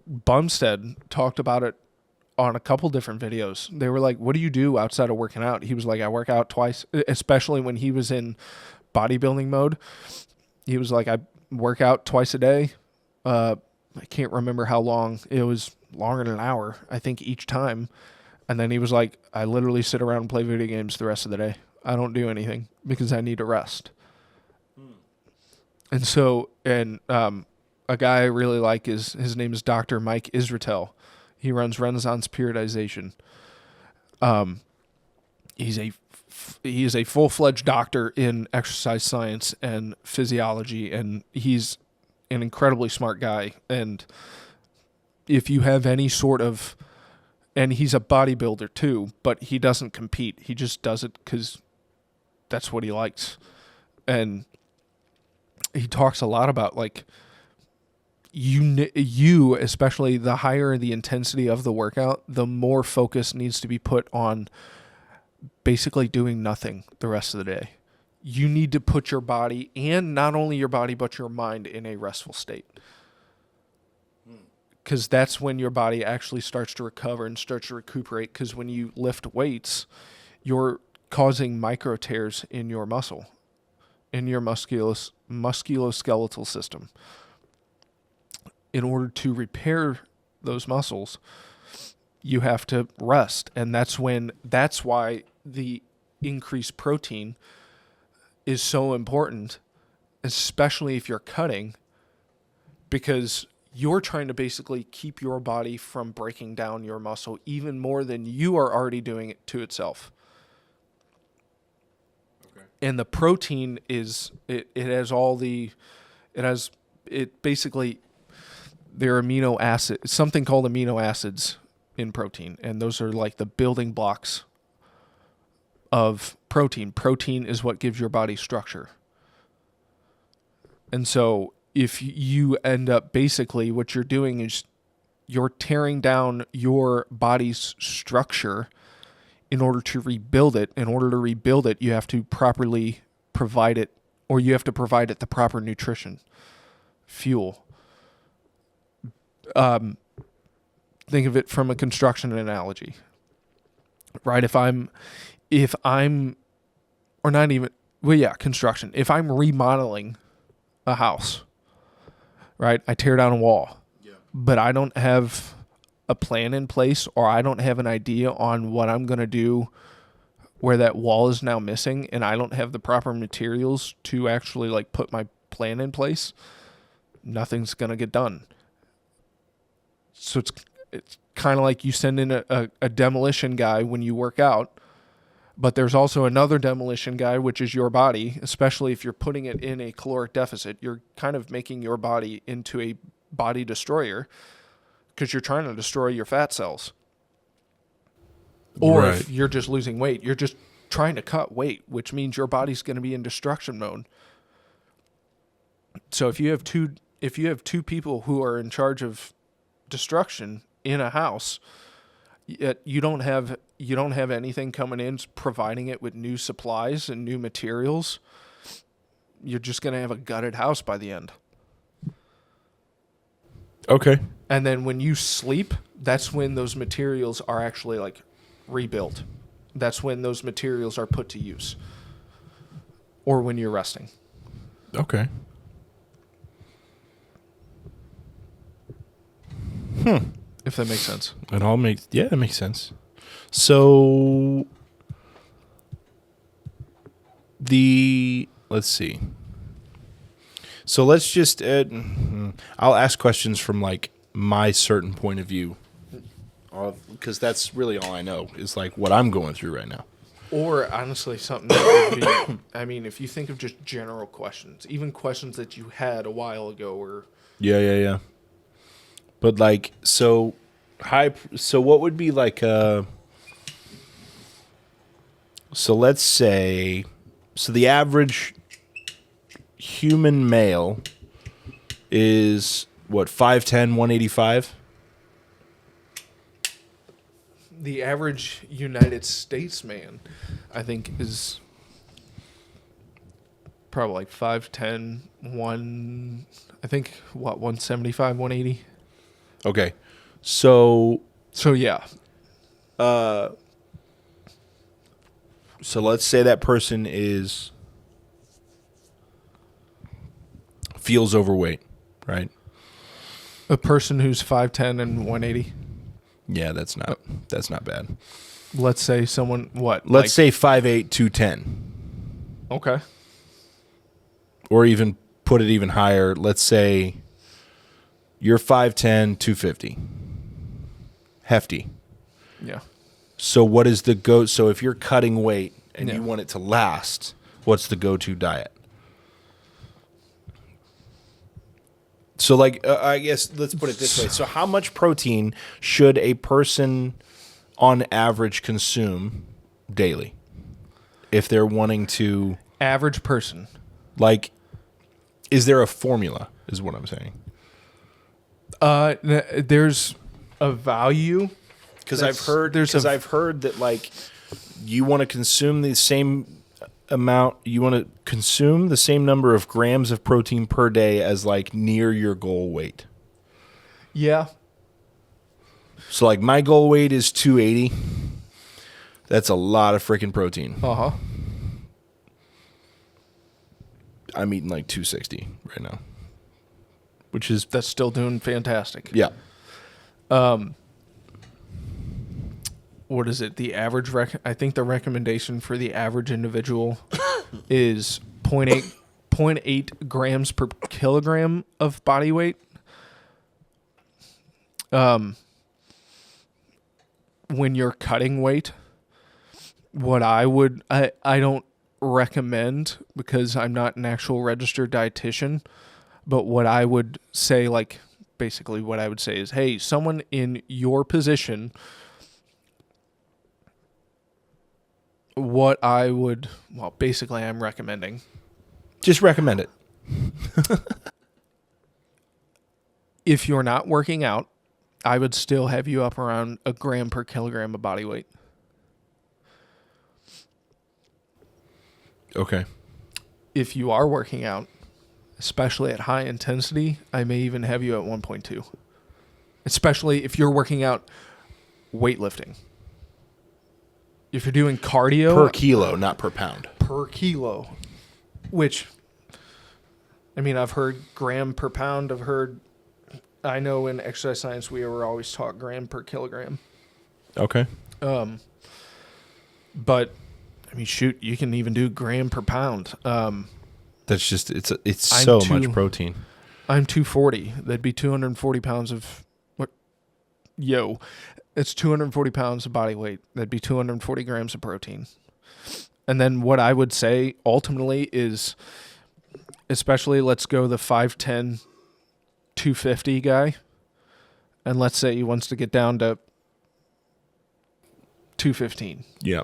Speaker 2: Bumstead talked about it on a couple different videos. They were like, what do you do outside of working out? He was like, I work out twice, especially when he was in bodybuilding mode. He was like, I work out twice a day. I can't remember how long. It was longer than an hour, I think, each time. And then he was like, I literally sit around and play video games the rest of the day. I don't do anything because I need to rest. And so, a guy I really like his name is Dr. Mike Israetel. He runs Renaissance Periodization. He is a full-fledged doctor in exercise science and physiology, and he's an incredibly smart guy. And if you have any sort of, and he's a bodybuilder too, but he doesn't compete. He just does it because that's what he likes. And he talks a lot about, like, you, especially the higher the intensity of the workout, the more focus needs to be put on basically doing nothing the rest of the day. You need to put your body, and not only your body, but your mind, in a restful state. Because that's when your body actually starts to recover and starts to recuperate. Because when you lift weights, you're causing micro tears in your muscle, in your musculoskeletal system. In order to repair those muscles, you have to rest. And that's why the increased protein is so important, especially if you're cutting, because you're trying to basically keep your body from breaking down your muscle even more than you are already doing it to itself. Okay. And the protein there are amino acids, something called amino acids in protein, and those are like the building blocks of protein. Protein is what gives your body structure. And so if you end up basically what you're doing is you're tearing down your body's structure in order to rebuild it. In order to rebuild it, you have to properly provide it, or you have to provide it the proper nutrition, fuel. Think of it from a construction analogy, right? If I'm, or not even, well, yeah, construction. If I'm remodeling a house, right? I tear down a wall, but I don't have a plan in place, or I don't have an idea on what I'm going to do where that wall is now missing, and I don't have the proper materials to actually like put my plan in place, nothing's going to get done. So it's kind of like you send in a demolition guy when you work out, but there's also another demolition guy, which is your body, especially if you're putting it in a caloric deficit. You're kind of making your body into a body destroyer because you're trying to destroy your fat cells. Or if you're just losing weight, you're just trying to cut weight, which means your body's going to be in destruction mode. So if you have two people who are in charge of destruction in a house, yet you don't have anything coming in providing it with new supplies and new materials, you're just going to have a gutted house by the end.
Speaker 1: Okay.
Speaker 2: And then when you sleep, that's when those materials are actually like rebuilt. That's when those materials are put to use. Or when you're resting.
Speaker 1: Okay.
Speaker 2: If that makes sense.
Speaker 1: It makes sense. So let's see. So let's just I'll ask questions from like my certain point of view, because that's really all I know is like what I'm going through right now.
Speaker 2: Or honestly, something that would be, I mean, if you think of just general questions, even questions that you had a while ago, or
Speaker 1: Yeah. But like, so what would be like so let's say, so the average human male is what, 5'10", 185?
Speaker 2: the average United States man, I think, is probably like 5'10", 175, 180.
Speaker 1: Okay. So
Speaker 2: Yeah.
Speaker 1: so let's say that person feels overweight, right?
Speaker 2: A person who's 5'10" and 180.
Speaker 1: Yeah, that's not bad.
Speaker 2: Let's say someone, what?
Speaker 1: Let's say 5'8", 210.
Speaker 2: Okay.
Speaker 1: Or even put it even higher. Let's say you're 5'10", 250. Hefty.
Speaker 2: Yeah.
Speaker 1: So what is the so if you're cutting weight and
Speaker 2: Yeah.
Speaker 1: you want it to last, what's the go-to diet? So like I guess let's put it this way. So how much protein should a person on average consume daily if they're wanting to,
Speaker 2: Average person.
Speaker 1: like, is there a formula is what I'm saying?
Speaker 2: There's a value.
Speaker 1: Because I've heard that like you want to consume the same amount, you want to consume the same number of grams of protein per day as like near your goal weight.
Speaker 2: Yeah.
Speaker 1: So like my goal weight is 280. That's a lot of freaking protein.
Speaker 2: Uh-huh.
Speaker 1: I'm eating like 260 right now, which is
Speaker 2: That's still doing fantastic.
Speaker 1: yeah.
Speaker 2: What is it? The average I think the recommendation for the average individual is 0.8 grams per kilogram of body weight. When you're cutting weight, what I don't recommend, because I'm not an actual registered dietitian, but what I would say, like basically what I would say is, hey, someone in your position, basically I'm recommending.
Speaker 1: Just recommend it.
Speaker 2: If you're not working out, I would still have you up around a gram per kilogram of body weight.
Speaker 1: Okay.
Speaker 2: If you are working out, especially at high intensity, I may even have you at 1.2. Especially if you're working out weightlifting. If you're doing cardio
Speaker 1: Per kilo, not per pound.
Speaker 2: per kilo, which, I mean, I've heard gram per pound. I know in exercise science we were always taught gram per kilogram.
Speaker 1: Okay.
Speaker 2: But I mean, shoot, you can even do gram per pound.
Speaker 1: That's just it's
Speaker 2: I'm
Speaker 1: so
Speaker 2: too-
Speaker 1: much protein.
Speaker 2: I'm 240. That'd be 240 pounds of what? Yo, it's 240 pounds of body weight. That'd be 240 grams of protein. And then what I would say ultimately is, especially let's go the 5'10", 250 guy, and let's say he wants to get down to 215.
Speaker 1: Yeah.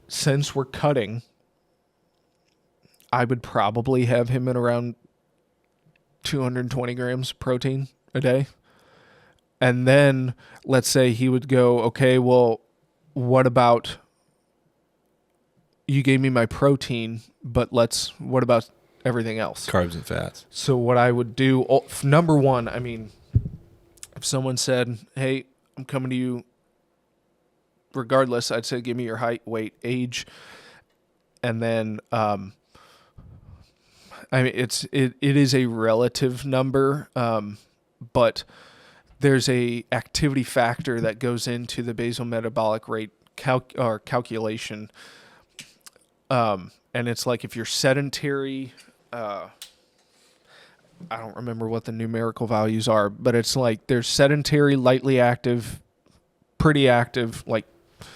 Speaker 2: Since we're cutting, I would probably have him at around 220 grams of protein a day. And then let's say he would go, okay, well, what about you gave me my protein, but what about everything else?
Speaker 1: Carbs and fats.
Speaker 2: So what I would do, number one, I mean, if someone said, hey, I'm coming to you regardless, I'd say give me your height, weight, age, and then I mean it is a relative number, but there's a activity factor that goes into the basal metabolic rate calculation, and it's like if you're sedentary. I don't remember what the numerical values are, but it's like there's sedentary, lightly active, pretty active, like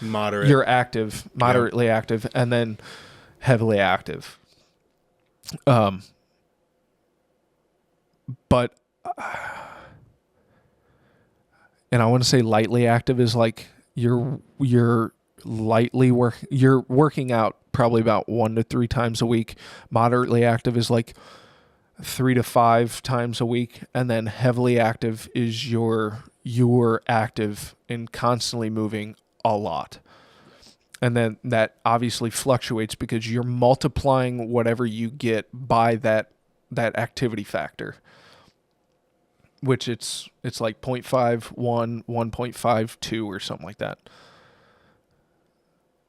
Speaker 1: Moderate.
Speaker 2: you're active, moderately active, and then heavily active. But and I want to say lightly active is like you're working out probably about 1 to 3 times a week. Moderately active is like 3 to 5 times a week, and then heavily active is you're active and constantly moving a lot. And then that obviously fluctuates because you're multiplying whatever you get by that activity factor, which it's like 0.51, 1.52 or something like that.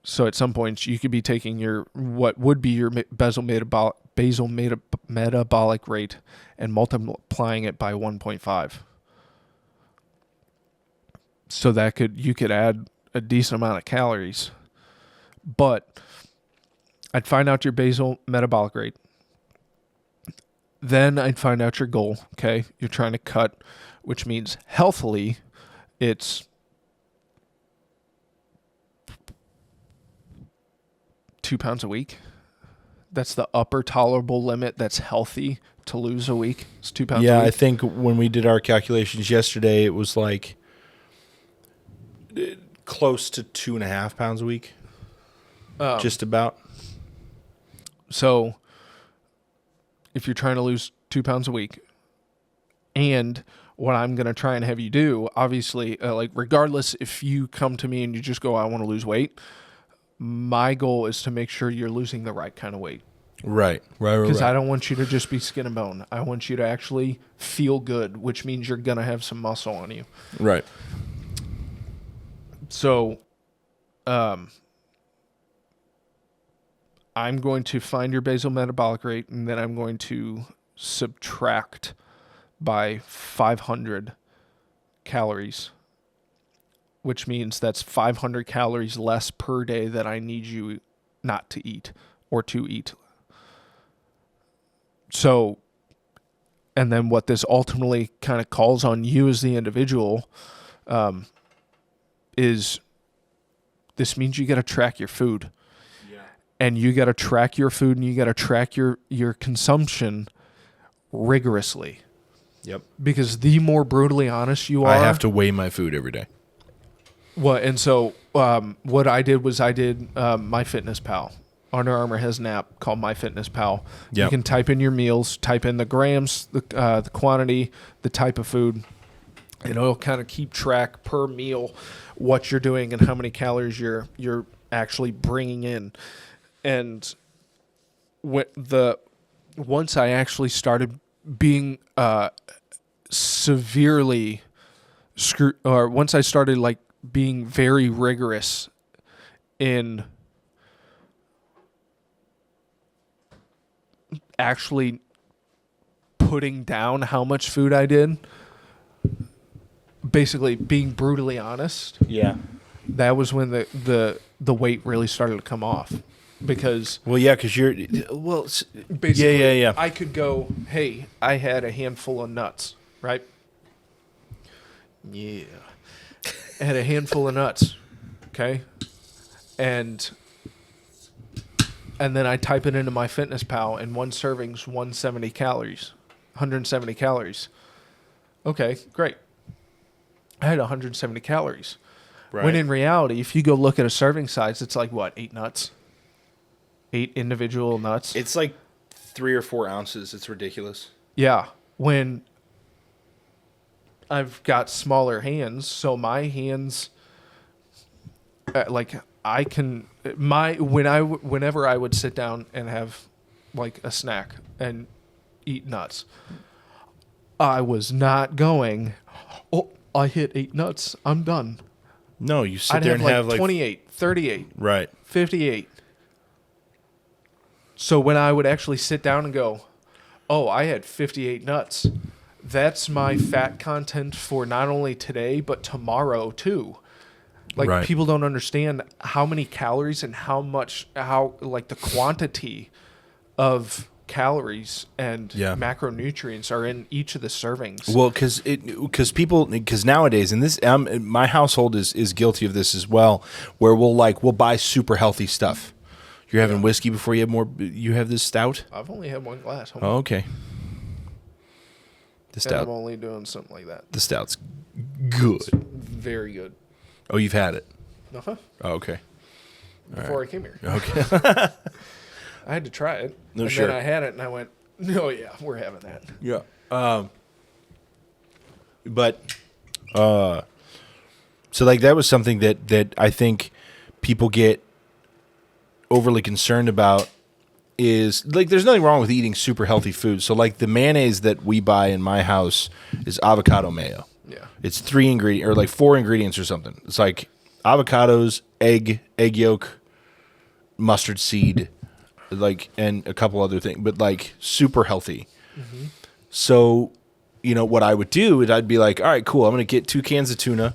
Speaker 2: So at some points you could be taking what would be your basal metabolic rate and multiplying it by 1.5. So you could add a decent amount of calories. But I'd find out your basal metabolic rate. Then I'd find out your goal. Okay, you're trying to cut, which means healthily, it's 2 pounds a week. That's the upper tolerable limit that's healthy to lose a week. It's 2 pounds a
Speaker 1: Yeah,
Speaker 2: week.
Speaker 1: I think when we did our calculations yesterday, it was like close to 2.5 pounds a week. Just about.
Speaker 2: So if you're trying to lose 2 pounds a week, and what I'm going to try and have you do, obviously, like regardless if you come to me and you just go, I want to lose weight, my goal is to make sure you're losing the right kind of weight.
Speaker 1: Right.
Speaker 2: Because I don't want you to just be skin and bone. I want you to actually feel good, which means you're going to have some muscle on you.
Speaker 1: Right.
Speaker 2: So, I'm going to find your basal metabolic rate, and then I'm going to subtract by 500 calories, which means that's 500 calories less per day that I need you not to eat or to eat. So, and then what this ultimately kind of calls on you as the individual is this means you got to track your food. And you got to track your food, and you got to track your consumption rigorously.
Speaker 1: Yep.
Speaker 2: Because the more brutally honest you are,
Speaker 1: I have to weigh my food every day.
Speaker 2: Well, and so what I did was MyFitnessPal, Under Armour has an app called MyFitnessPal. You
Speaker 1: Yep.
Speaker 2: can type in your meals, type in the grams, the quantity, the type of food, and it'll kind of keep track per meal what you're doing and how many calories you're actually bringing in. And once I actually started being severely or once I started like being very rigorous in actually putting down how much food I did, basically being brutally honest,
Speaker 1: Yeah.
Speaker 2: that was when the weight really started to come off. Because
Speaker 1: Well, yeah, because you're
Speaker 2: basically
Speaker 1: yeah.
Speaker 2: I could go, hey, I had a handful of nuts, right? Yeah. I had a handful of nuts, okay? And then I type it into MyFitnessPal, and one serving's 170 calories. Okay, great. I had 170 calories.
Speaker 1: Right.
Speaker 2: When in reality, if you go look at a serving size, it's like, what, 8 nuts? 8 individual nuts?
Speaker 1: It's like 3 or 4 ounces. It's ridiculous.
Speaker 2: Yeah. When I've got smaller hands, so my hands, like I can, whenever I would sit down and have like a snack and eat nuts, I was not going, oh, I hit 8 nuts, I'm done.
Speaker 1: No, you sit
Speaker 2: I'd
Speaker 1: there
Speaker 2: have
Speaker 1: and
Speaker 2: like
Speaker 1: have like
Speaker 2: 28, 38,
Speaker 1: right.
Speaker 2: 58. So when I would actually sit down and go, oh, I had 58 nuts, that's my fat content for not only today, but tomorrow too. Like,
Speaker 1: Right.
Speaker 2: people don't understand how many calories and like the quantity of calories and
Speaker 1: Yeah.
Speaker 2: macronutrients are in each of the servings.
Speaker 1: Well, because nowadays, and this my household is guilty of this as well, where we'll buy super healthy stuff. You're having whiskey before you have more. You have this stout.
Speaker 2: I've only had one glass. Homie.
Speaker 1: Oh, okay. The
Speaker 2: And I'm
Speaker 1: stout.
Speaker 2: only doing something like that.
Speaker 1: The stout's good.
Speaker 2: Very good.
Speaker 1: Oh, you've had it.
Speaker 2: Uh-huh.
Speaker 1: Oh, okay.
Speaker 2: Before I came here.
Speaker 1: Okay.
Speaker 2: I had to try it.
Speaker 1: No,
Speaker 2: and
Speaker 1: sure.
Speaker 2: then I had it and I went, oh yeah, we're having that.
Speaker 1: Yeah. So like that was something that I think people get overly concerned about is like there's nothing wrong with eating super healthy food. So like the mayonnaise that we buy in my house is avocado mayo.
Speaker 2: Yeah.
Speaker 1: It's 4 ingredients or something. It's like avocados, egg yolk, mustard seed, like, and a couple other things, but like super healthy.
Speaker 2: Mm-hmm.
Speaker 1: So, what I would do is I'd be like, all right, cool. I'm going to get 2 cans of tuna,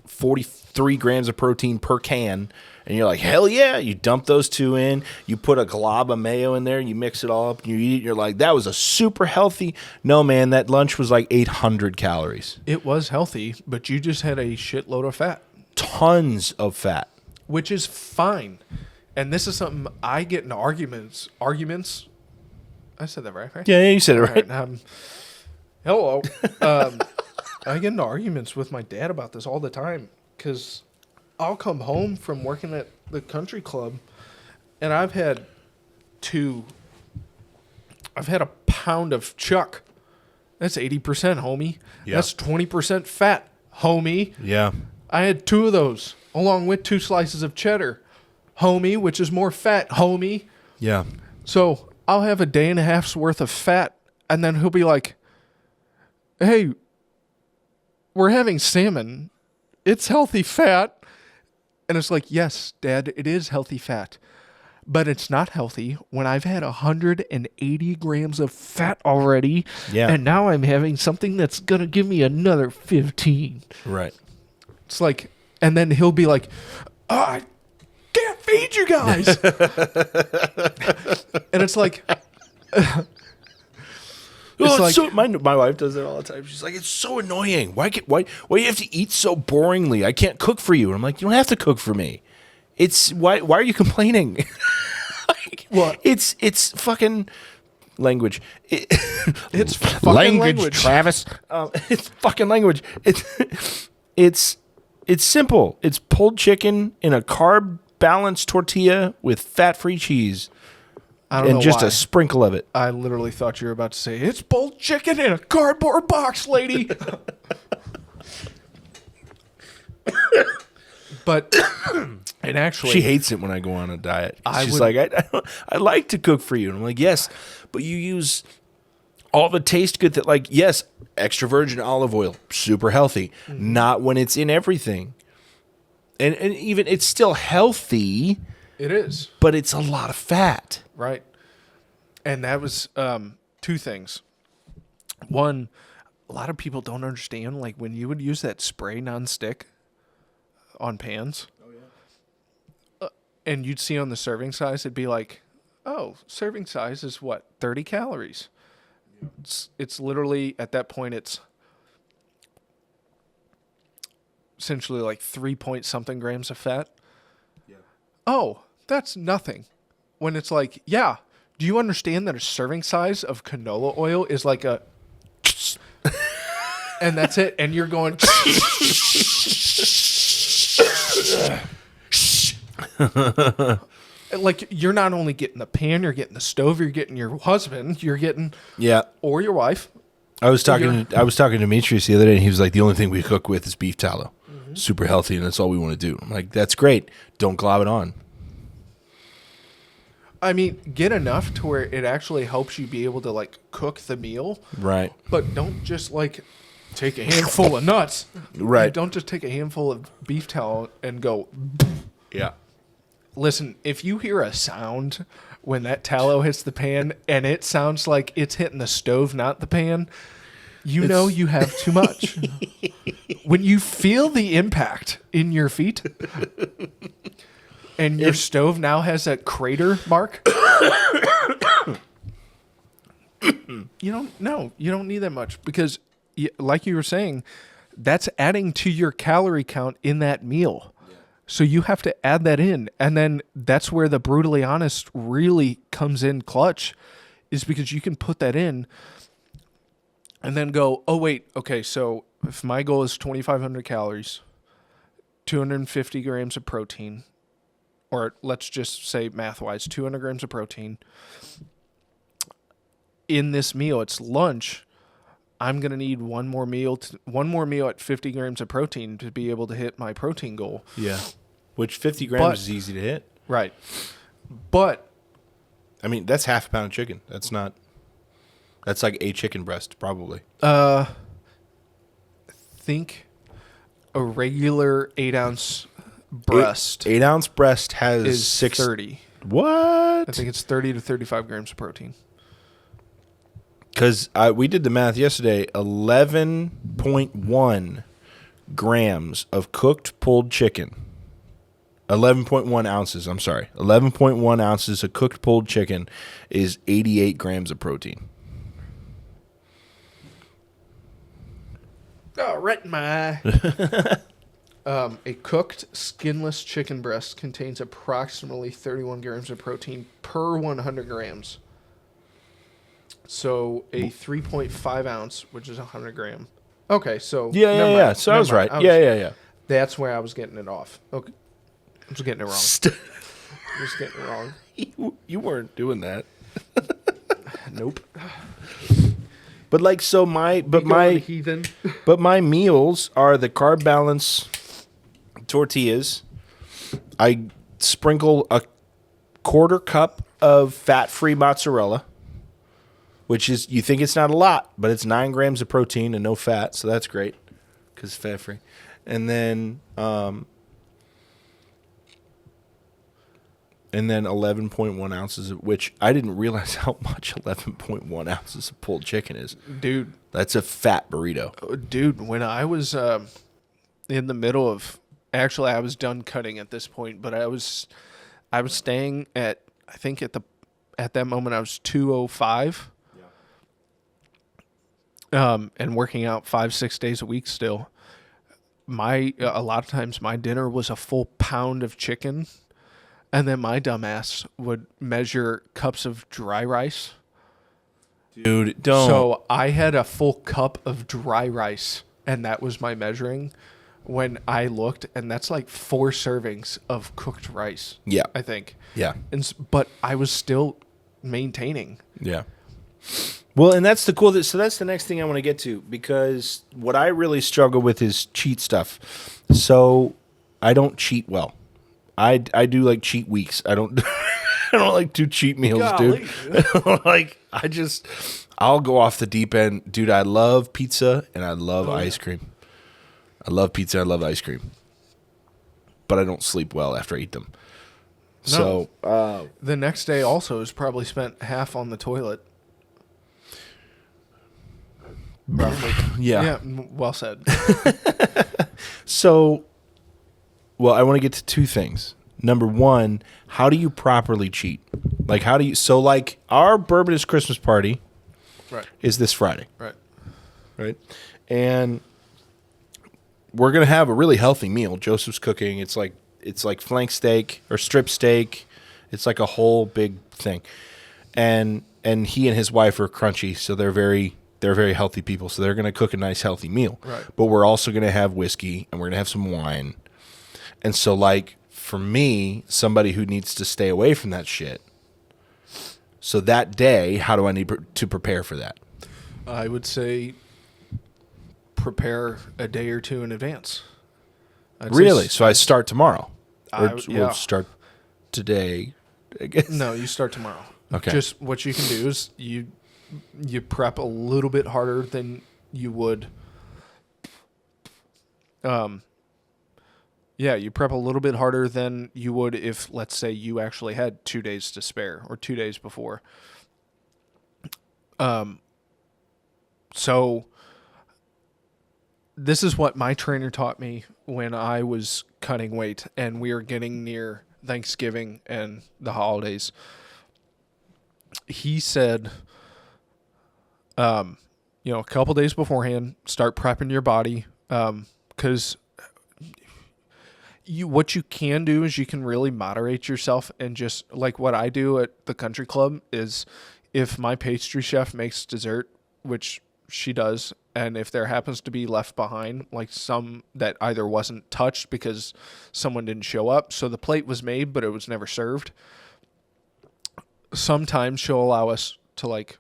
Speaker 1: 43 grams of protein per can. And you're like, hell yeah. You dump those 2 in. You put a glob of mayo in there. You mix it all up and you eat it. You're like, that was a super healthy. No, man, that lunch was like 800 calories.
Speaker 2: It was healthy, but you just had a shitload of fat,
Speaker 1: Tons of fat.
Speaker 2: which is fine. And this is something I get in arguments. I said that right?
Speaker 1: Yeah, you said it
Speaker 2: All
Speaker 1: right.
Speaker 2: Hello. I get into arguments with my dad about this all the time because I'll come home from working at the country club and I've had a pound of chuck. That's 80%, homie.
Speaker 1: Yeah.
Speaker 2: That's 20% fat, homie.
Speaker 1: Yeah.
Speaker 2: I had 2 of those along with 2 slices of cheddar, homie, which is more fat, homie.
Speaker 1: Yeah.
Speaker 2: So I'll have a day and a half's worth of fat, and then he'll be like, hey, we're having salmon. It's healthy fat. And it's like, yes, Dad, it is healthy fat. But it's not healthy when I've had 180 grams of fat already.
Speaker 1: Yeah.
Speaker 2: And now I'm having something that's going to give me another 15.
Speaker 1: Right.
Speaker 2: It's like, and then he'll be like, oh, I can't feed you guys. And it's like,
Speaker 1: Well,
Speaker 2: like-
Speaker 1: so, my wife does that all the time. She's like, it's so annoying. Why do you have to eat so boringly? I can't cook for you. And I'm like, you don't have to cook for me. It's why are you complaining?
Speaker 2: Well-
Speaker 1: it's fucking language.
Speaker 2: it's fucking language.
Speaker 1: Travis. It's fucking language. It's simple. It's pulled chicken in a carb balanced tortilla with fat-free cheese
Speaker 2: I don't
Speaker 1: and
Speaker 2: know
Speaker 1: just
Speaker 2: why.
Speaker 1: a sprinkle of it.
Speaker 2: I literally thought you were about to say, it's pulled chicken in a cardboard box, lady. But, and actually,
Speaker 1: She hates it when I go on a diet. She's
Speaker 2: would-
Speaker 1: like, I like to cook for you. And I'm like, yes, but you use all the taste good that, like, yes, extra virgin olive oil, super healthy. Not when it's in everything. And even it's still healthy,
Speaker 2: it is.
Speaker 1: but it's a lot of fat.
Speaker 2: Right. And that was two things. One, a lot of people don't understand, like, when you would use that spray nonstick on pans. Oh, yeah. And you'd see on the serving size, it'd be like, oh, serving size is what, 30 calories? Yeah. It's literally, at that point, it's essentially like 3-point-something grams of fat. Yeah. Oh, that's nothing. When it's like, yeah, do you understand that a serving size of canola oil is like a... and that's it. And you're going... like, you're not only getting the pan, you're getting the stove, you're getting your husband, you're getting...
Speaker 1: Yeah.
Speaker 2: Or your wife.
Speaker 1: I was talking to Demetrius the other day, and he was like, the only thing we cook with is beef tallow. Super healthy, and that's all we want to do. I'm like, that's great. Don't glob it on.
Speaker 2: I mean, get enough to where it actually helps you be able to, like, cook the meal.
Speaker 1: Right.
Speaker 2: But don't just, like, take a handful of nuts.
Speaker 1: Right.
Speaker 2: Don't just take a handful of beef tallow and go...
Speaker 1: Yeah.
Speaker 2: Listen, if you hear a sound when that tallow hits the pan and it sounds like it's hitting the stove, not the pan, you know you have too much. When you feel the impact in your feet and your stove now has a crater mark, you don't need that much because, like you were saying, that's adding to your calorie count in that meal. So you have to add that in. And then that's where the Brutally Honest really comes in clutch, is because you can put that in and then go, oh, wait, okay, so if my goal is 2,500 calories, 250 grams of protein, or let's just say math-wise, 200 grams of protein, in this meal, it's lunch, I'm going to need one more meal at 50 grams of protein to be able to hit my protein goal.
Speaker 1: Yeah. Which 50 grams is easy to hit.
Speaker 2: Right. But
Speaker 1: I mean, that's half a pound of chicken. That's like a chicken breast, probably.
Speaker 2: think a regular 8-ounce breast
Speaker 1: 8-ounce breast has
Speaker 2: is 30.
Speaker 1: What?
Speaker 2: I think it's 30 to 35 grams of protein.
Speaker 1: Because we did the math yesterday. 11.1 grams of cooked pulled chicken. 11.1 ounces. I'm sorry. 11.1 ounces of cooked pulled chicken is 88 grams of protein.
Speaker 2: Oh, right in my eye. A cooked skinless chicken breast contains approximately 31 grams of protein per 100 grams. So a 3.5 ounce, which is 100 gram. Okay, so never
Speaker 1: Yeah.
Speaker 2: mind.
Speaker 1: So I was
Speaker 2: Never
Speaker 1: right.
Speaker 2: mind.
Speaker 1: Yeah.
Speaker 2: That's where I was getting it off. Okay, I was getting it wrong. I was getting it wrong.
Speaker 1: You weren't doing that.
Speaker 2: Nope.
Speaker 1: But like, so my
Speaker 2: heathen.
Speaker 1: but my meals are the carb balance tortillas. I sprinkle a quarter cup of fat-free mozzarella, which is, you think it's not a lot, but it's 9 grams of protein and no fat, so that's great because it's fat-free. And then 11.1 ounces of, which I didn't realize how much 11.1 ounces of pulled chicken is.
Speaker 2: Dude.
Speaker 1: That's a fat burrito.
Speaker 2: Dude, when I was in the middle of, actually I was done cutting at this point, but I was staying at, I think at that moment I was 205. And working out 5-6 days a week still. A lot of times my dinner was a full pound of chicken, and then my dumbass would measure cups of dry rice.
Speaker 1: Dude, don't.
Speaker 2: So I had a full cup of dry rice, and that was my measuring. when I looked, and that's like 4 servings of cooked rice.
Speaker 1: Yeah.
Speaker 2: I think.
Speaker 1: Yeah.
Speaker 2: But I was still maintaining.
Speaker 1: Yeah. Well, and that's the cool. So that's the next thing I want to get to, because what I really struggle with is cheat stuff. So I don't cheat well. I do like cheat weeks. I don't I don't like do cheat meals,
Speaker 2: Golly.
Speaker 1: dude. Like I'll go off the deep end, dude. I love pizza and I love ice cream. I love pizza. I love ice cream, but I don't sleep well after I eat them.
Speaker 2: No.
Speaker 1: So
Speaker 2: The next day also is probably spent half on the toilet. Probably.
Speaker 1: yeah.
Speaker 2: Well said.
Speaker 1: So, well, I want to get to 2 things. Number 1, how do you properly cheat? Like, how do you? So, like, our Bourbonist Christmas party
Speaker 2: Right.
Speaker 1: is this Friday,
Speaker 2: Right.
Speaker 1: right? And we're gonna have a really healthy meal. Joseph's cooking. It's like flank steak or strip steak. It's like a whole big thing. And he and his wife are crunchy, so they're very healthy people. So they're gonna cook a nice healthy meal.
Speaker 2: Right.
Speaker 1: But we're also gonna have whiskey and we're gonna have some wine. And so, like, for me, somebody who needs to stay away from that shit. So that day, how do I need to prepare for that?
Speaker 2: I would say prepare a day or 2 in advance. I'd say
Speaker 1: Really? So I start tomorrow,
Speaker 2: yeah.
Speaker 1: or start today, I guess.
Speaker 2: No, you start tomorrow.
Speaker 1: Okay.
Speaker 2: Just what you can do is you prep a little bit harder than you would. Yeah, you prep a little bit harder than you would if, let's say, you actually had 2 days to spare or 2 days before. So this is what my trainer taught me when I was cutting weight and we are getting near Thanksgiving and the holidays. He said, a couple days beforehand, start prepping your body, because what you can do is you can really moderate yourself, and just like what I do at the country club is, if my pastry chef makes dessert, which she does, and if there happens to be left behind, like some that either wasn't touched because someone didn't show up, so the plate was made but it was never served, sometimes she'll allow us to like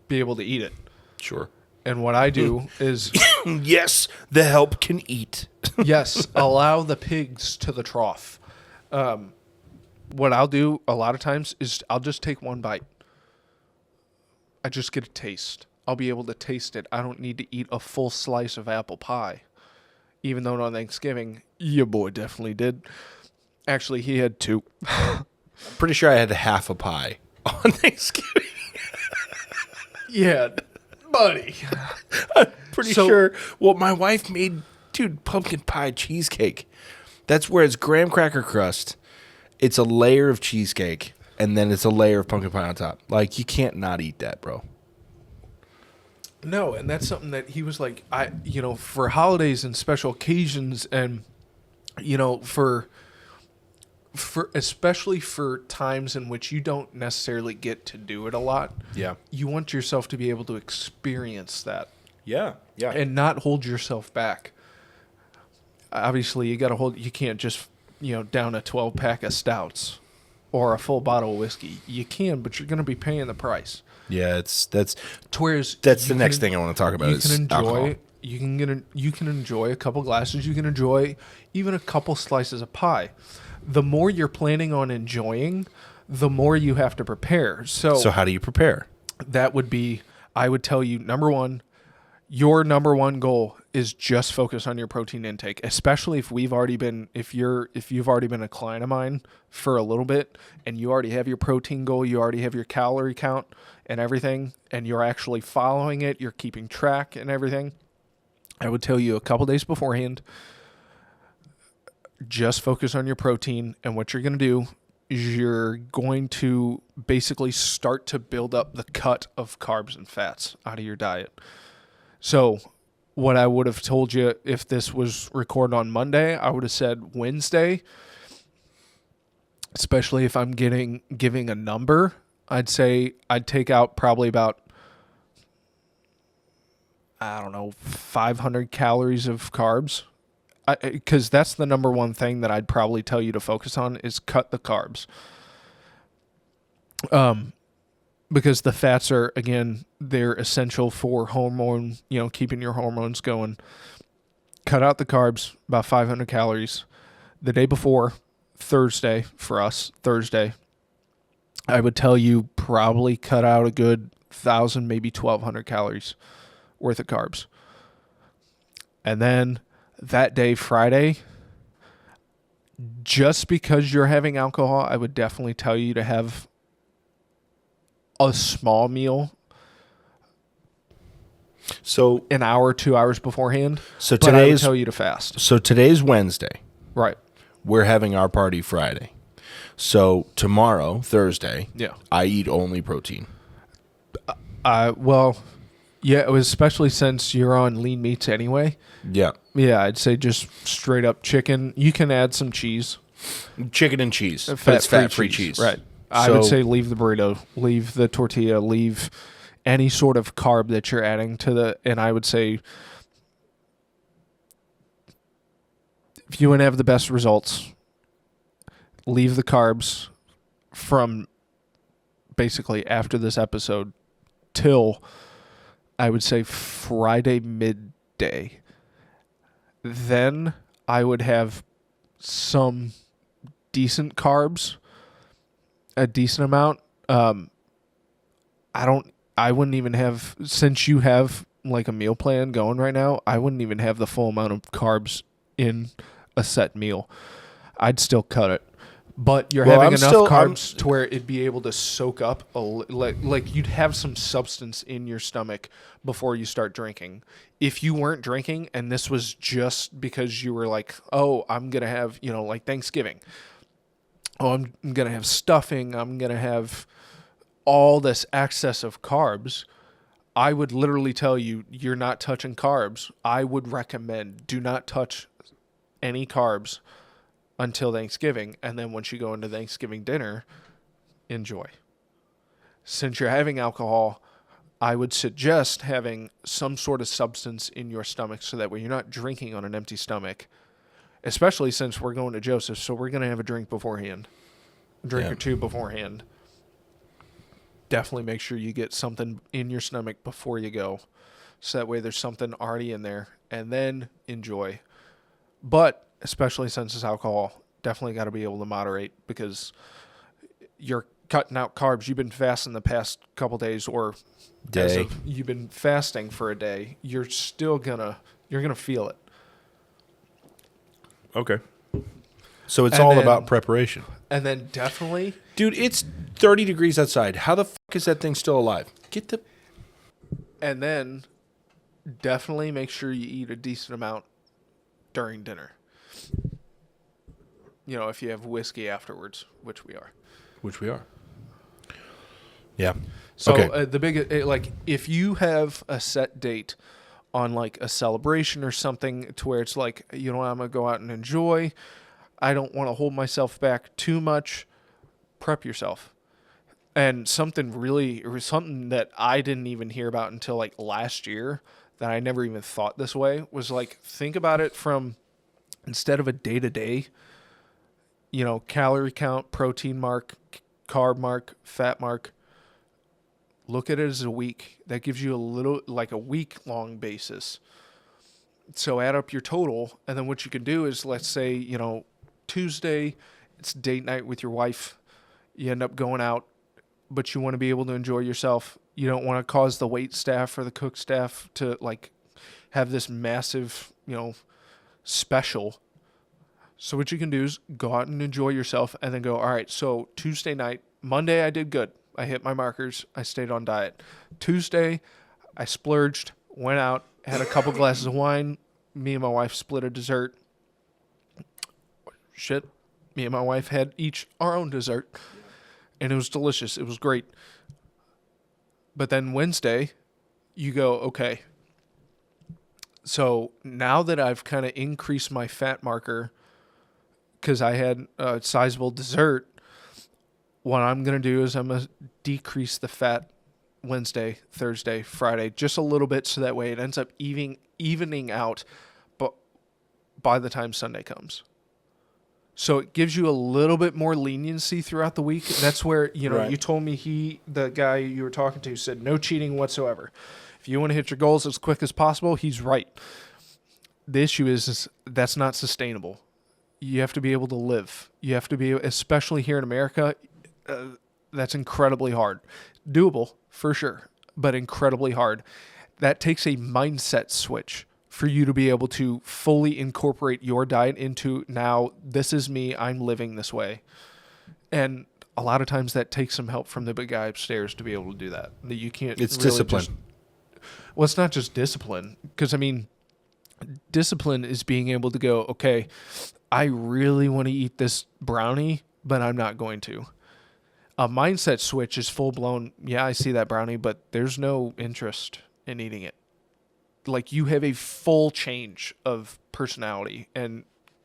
Speaker 2: be able to eat it.
Speaker 1: Sure.
Speaker 2: And what I do is,
Speaker 1: Yes, the help can eat.
Speaker 2: yes, allow the pigs to the trough. What I'll do a lot of times is I'll just take one bite. I just get a taste. I'll be able to taste it. I don't need to eat a full slice of apple pie. Even though on Thanksgiving, your boy definitely did. Actually, he had 2.
Speaker 1: I'm pretty sure I had half a pie on Thanksgiving.
Speaker 2: Yeah, buddy.
Speaker 1: Pretty
Speaker 2: So-
Speaker 1: sure. Well, my wife made, dude, pumpkin pie cheesecake. That's where it's graham cracker crust. It's a layer of cheesecake, and then it's a layer of pumpkin pie on top. Like, you can't not eat that, bro.
Speaker 2: No, and that's something that he was like, for holidays and special occasions, and for especially for times in which you don't necessarily get to do it a lot.
Speaker 1: Yeah.
Speaker 2: You want yourself to be able to experience that
Speaker 1: Yeah. Yeah.
Speaker 2: and not hold yourself back. Obviously, you can't just, down a 12-pack of stouts or a full bottle of whiskey. You can, but you're going to be paying the price.
Speaker 1: Yeah, that's
Speaker 2: Whereas
Speaker 1: the
Speaker 2: you
Speaker 1: next
Speaker 2: can-
Speaker 1: thing I want to talk about
Speaker 2: you
Speaker 1: is
Speaker 2: can enjoy
Speaker 1: alcohol.
Speaker 2: you can enjoy a couple glasses, you can enjoy even a couple slices of pie. The more you're planning on enjoying, the more you have to prepare.
Speaker 1: So how do you prepare?
Speaker 2: That would be, I would tell you, your number one goal is just focus on your protein intake, especially if you've already been a client of mine for a little bit and you already have your protein goal, you already have your calorie count and everything, and you're actually following it, you're keeping track and everything. I would tell you a couple days beforehand, just focus on your protein, and what you're going to do is you're going to basically start to build up the cut of carbs and fats out of your diet. So what I would have told you if this was recorded on Monday, I would have said Wednesday, especially if I'm giving a number, I'd say I'd take out probably about, 500 calories of carbs because that's the number one thing that I'd probably tell you to focus on is cut the carbs. Because the fats are, again, they're essential for hormone, keeping your hormones going. Cut out the carbs, about 500 calories. The day before, Thursday, I would tell you probably cut out a good 1,000, maybe 1,200 calories worth of carbs. And then that day, Friday, just because you're having alcohol, I would definitely tell you to have a small meal.
Speaker 1: So
Speaker 2: an hour, 2 hours beforehand.
Speaker 1: So
Speaker 2: but I would
Speaker 1: today's
Speaker 2: tell you to fast.
Speaker 1: So today's Wednesday.
Speaker 2: Right.
Speaker 1: We're having our party Friday. So tomorrow, Thursday,
Speaker 2: Yeah.
Speaker 1: I eat only protein.
Speaker 2: Well, yeah, it was especially since you're on lean meats anyway.
Speaker 1: Yeah.
Speaker 2: Yeah, I'd say just straight up chicken. You can add some cheese.
Speaker 1: Chicken and cheese. But
Speaker 2: Fat-free
Speaker 1: it's fat-free cheese.
Speaker 2: Right. I would say leave the burrito, leave the tortilla, leave any sort of carb that you're adding to the, and I would say if you want to have the best results, leave the carbs from basically after this episode till I would say Friday midday. Then I would have some decent carbs, a decent amount. I wouldn't even have, since you have like a meal plan going right now, I wouldn't even have the full amount of carbs in a set meal. I'd still cut it. But you're having enough carbs to where it'd be able to soak up, like you'd have some substance in your stomach before you start drinking. If you weren't drinking and this was just because you were like, oh, I'm going to have, like Thanksgiving. Oh, I'm going to have stuffing. I'm going to have all this excess of carbs. I would literally tell you, you're not touching carbs. I would recommend do not touch any carbs until Thanksgiving. And then once you go into Thanksgiving dinner, enjoy. Since you're having alcohol, I would suggest having some sort of substance in your stomach so that way you're not drinking on an empty stomach, especially since we're going to Joseph. So we're going to have a drink beforehand, a drink or two beforehand. Definitely make sure you get something in your stomach before you go. So that way there's something already in there. And then enjoy. But especially since it's alcohol, definitely got to be able to moderate because you're cutting out carbs. You've been fasting the past couple days or
Speaker 1: day.
Speaker 2: You've been fasting for a day. You're still you're going to feel it.
Speaker 1: Okay. So it's all about preparation.
Speaker 2: And then definitely...
Speaker 1: Dude, it's 30 degrees outside. How the fuck is that thing still alive?
Speaker 2: And then definitely make sure you eat a decent amount during dinner. If you have whiskey afterwards, which we are.
Speaker 1: Yeah.
Speaker 2: So
Speaker 1: okay.
Speaker 2: if you have a set date on like a celebration or something to where it's like, I'm going to go out and enjoy. I don't want to hold myself back too much. Prep yourself. And something that I didn't even hear about until like last year that I never even thought this way was like, think about it from instead of a day to day, calorie count, protein mark, carb mark, fat mark, look at it as a week. That gives you a week long basis. So add up your total. And then what you can do is let's say, Tuesday, it's date night with your wife. You end up going out, but you want to be able to enjoy yourself. You don't want to cause the wait staff or the cook staff to have this massive, special. So what you can do is go out and enjoy yourself and then go, all right, so Tuesday night, Monday I did good. I hit my markers. I stayed on diet. Tuesday, I splurged, went out, had a couple glasses of wine. Me and my wife split a dessert. Shit. Me and my wife had each our own dessert. And it was delicious. It was great. But then Wednesday, you go, okay. So now that I've kind of increased my fat marker because I had a sizable dessert, what I'm going to do is I'm going to decrease the fat Wednesday, Thursday, Friday, just a little bit so that way it ends up evening out. But by the time Sunday comes. So it gives you a little bit more leniency throughout the week. That's where,
Speaker 1: Right.
Speaker 2: you told me the guy you were talking to said no cheating whatsoever. If you want to hit your goals as quick as possible, he's right. The issue is that's not sustainable. You have to be able to live. You have to be, especially here in America, that's incredibly hard. Doable, for sure, but incredibly hard. That takes a mindset switch for you to be able to fully incorporate your diet into, now this is me, I'm living this way. And a lot of times that takes some help from the big guy upstairs to be able to do that. That you can't.
Speaker 1: It's
Speaker 2: really
Speaker 1: discipline.
Speaker 2: well, it's not just discipline, because I mean, discipline is being able to go, okay, I really want to eat this brownie, but I'm not going to. A mindset switch is full blown. Yeah, I see that brownie, but there's no interest in eating it. Like, you have a full change of personality and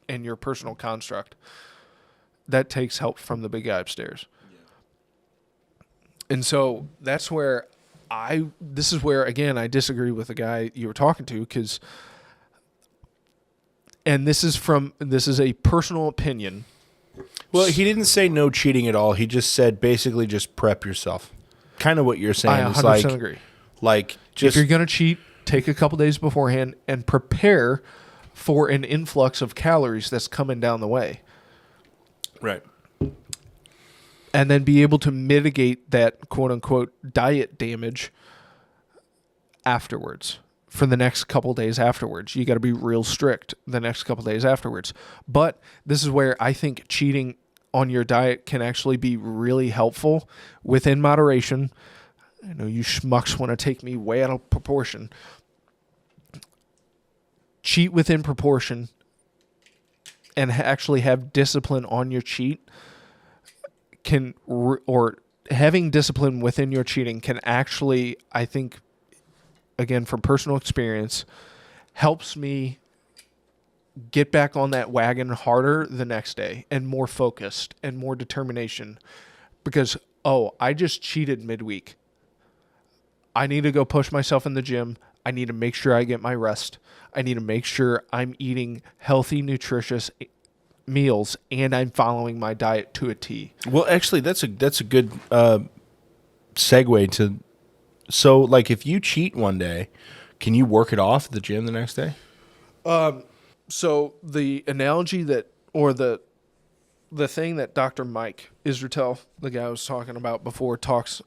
Speaker 2: your personal construct. That takes help from the big guy upstairs. And so that's where this is where, again, I disagree with the guy you were talking to, and this is a personal opinion.
Speaker 1: Well, he didn't say no cheating at all. He just said basically just prep yourself. Kind of what you're saying.
Speaker 2: I 100%
Speaker 1: is like,
Speaker 2: agree.
Speaker 1: like
Speaker 2: If
Speaker 1: just
Speaker 2: you're going to cheat, take a couple days beforehand and prepare for an influx of calories that's coming down the way.
Speaker 1: right.
Speaker 2: And then be able to mitigate that quote-unquote diet damage afterwards. For the next couple days afterwards. You got to be real strict the next couple days afterwards. But this is where I think cheating on your diet can actually be really helpful within moderation. I know you schmucks want to take me way out of proportion. Cheat within proportion and actually have discipline on your cheat or having discipline within your cheating can actually, I think, again, from personal experience, helps me get back on that wagon harder the next day and more focused and more determination because, I just cheated midweek. I need to go push myself in the gym. I need to make sure I get my rest. I need to make sure I'm eating healthy, nutritious meals and I'm following my diet to a T.
Speaker 1: Well, actually, that's a good segue to. So, like, if you cheat one day, can you work it off at the gym the next day?
Speaker 2: So the analogy or the thing that Dr. Mike Israetel, the guy I was talking about before, talks,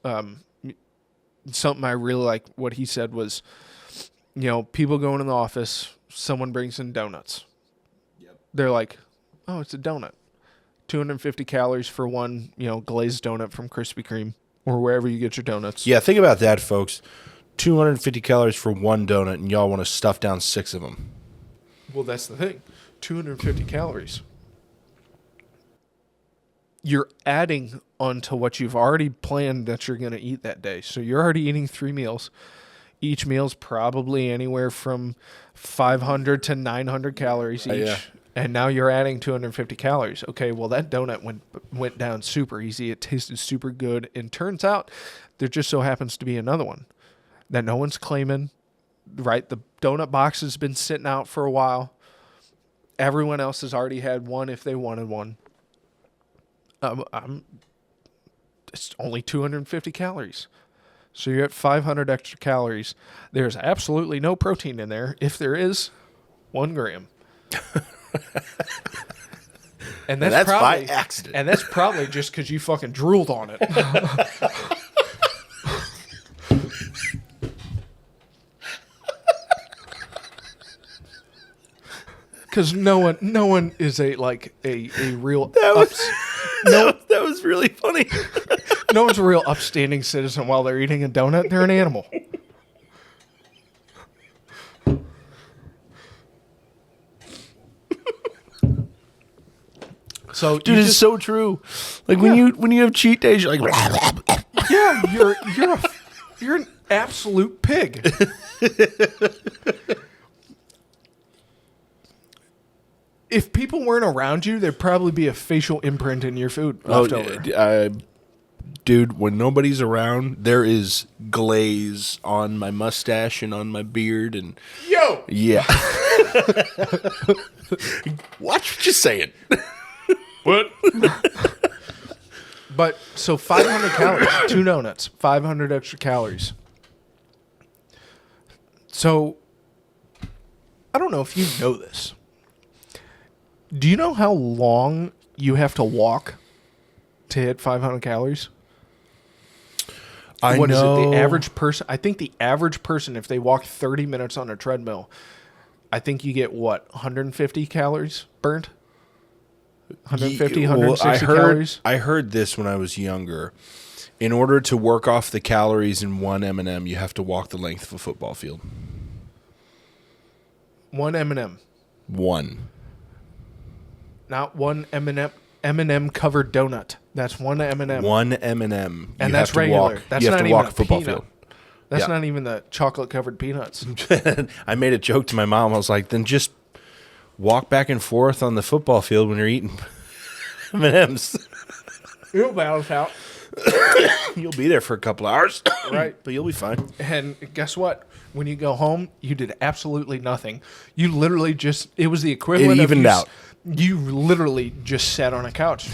Speaker 2: something I really like what he said was, people go into the office, someone brings in donuts. Yep. They're like, oh, it's a donut. 250 calories for one, glazed donut from Krispy Kreme or wherever you get your donuts.
Speaker 1: Yeah, think about that, folks. 250 calories for one donut, and y'all want to stuff down 6 of them.
Speaker 2: Well, that's the thing. 250 calories. You're adding onto what you've already planned that you're going to eat that day. So you're already eating 3 meals. Each meal's probably anywhere from 500 to 900 calories each.
Speaker 1: Yeah.
Speaker 2: And now you're adding 250 calories. Okay, well, that donut went down super easy. It tasted super good. And turns out there just so happens to be another one that no one's claiming, right? The donut box has been sitting out for a while. Everyone else has already had one if they wanted one. It's only 250 calories. So you're at 500 extra calories. There's absolutely no protein in there. If there is, 1 gram. And that's probably
Speaker 1: by accident.
Speaker 2: And that's probably just because you fucking drooled on it. Because no one is a real
Speaker 1: That was really funny.
Speaker 2: no one's a real upstanding citizen while they're eating a donut. They're an animal. So
Speaker 1: Dude, it's so true. Like when you have cheat days, you're like,
Speaker 2: yeah, you're an absolute pig. If people weren't around you, there'd probably be a facial imprint in your food left over.
Speaker 1: Dude, when nobody's around, there is glaze on my mustache and on my beard, and
Speaker 2: Yo,
Speaker 1: yeah. Watch what you're saying.
Speaker 2: What? But so 500 calories, 2 donuts, 500 extra calories. So I don't know if you know this. Do you know how long you have to walk to hit 500 calories?
Speaker 1: I
Speaker 2: What is
Speaker 1: know.
Speaker 2: it? The average person, I think the average person, if they walk 30 minutes on a treadmill, I think you get what, 150 calories burnt? 150,
Speaker 1: Well,
Speaker 2: 160 calories?
Speaker 1: I heard this when I was younger. In order to work off the calories in one M&M, you have to walk the length of a football field.
Speaker 2: One M&M.
Speaker 1: One.
Speaker 2: Not one M&M covered donut. That's one M&M.
Speaker 1: One M&M.
Speaker 2: And
Speaker 1: You
Speaker 2: that's
Speaker 1: have to
Speaker 2: regular.
Speaker 1: walk-
Speaker 2: That's
Speaker 1: you have
Speaker 2: not
Speaker 1: to
Speaker 2: even
Speaker 1: walk
Speaker 2: a
Speaker 1: a football
Speaker 2: peanut.
Speaker 1: field.
Speaker 2: That's
Speaker 1: Yeah.
Speaker 2: not even the chocolate covered peanuts.
Speaker 1: I made a joke to my mom. I was like, then just walk back and forth on the football field when you're eating M&Ms.
Speaker 2: It'll balance out.
Speaker 1: You'll be there for a couple hours.
Speaker 2: Right.
Speaker 1: But you'll be fine.
Speaker 2: And guess what? When you go home, you did absolutely nothing. You literally just, it was the equivalent
Speaker 1: It evened
Speaker 2: of
Speaker 1: out.
Speaker 2: You literally just sat on a couch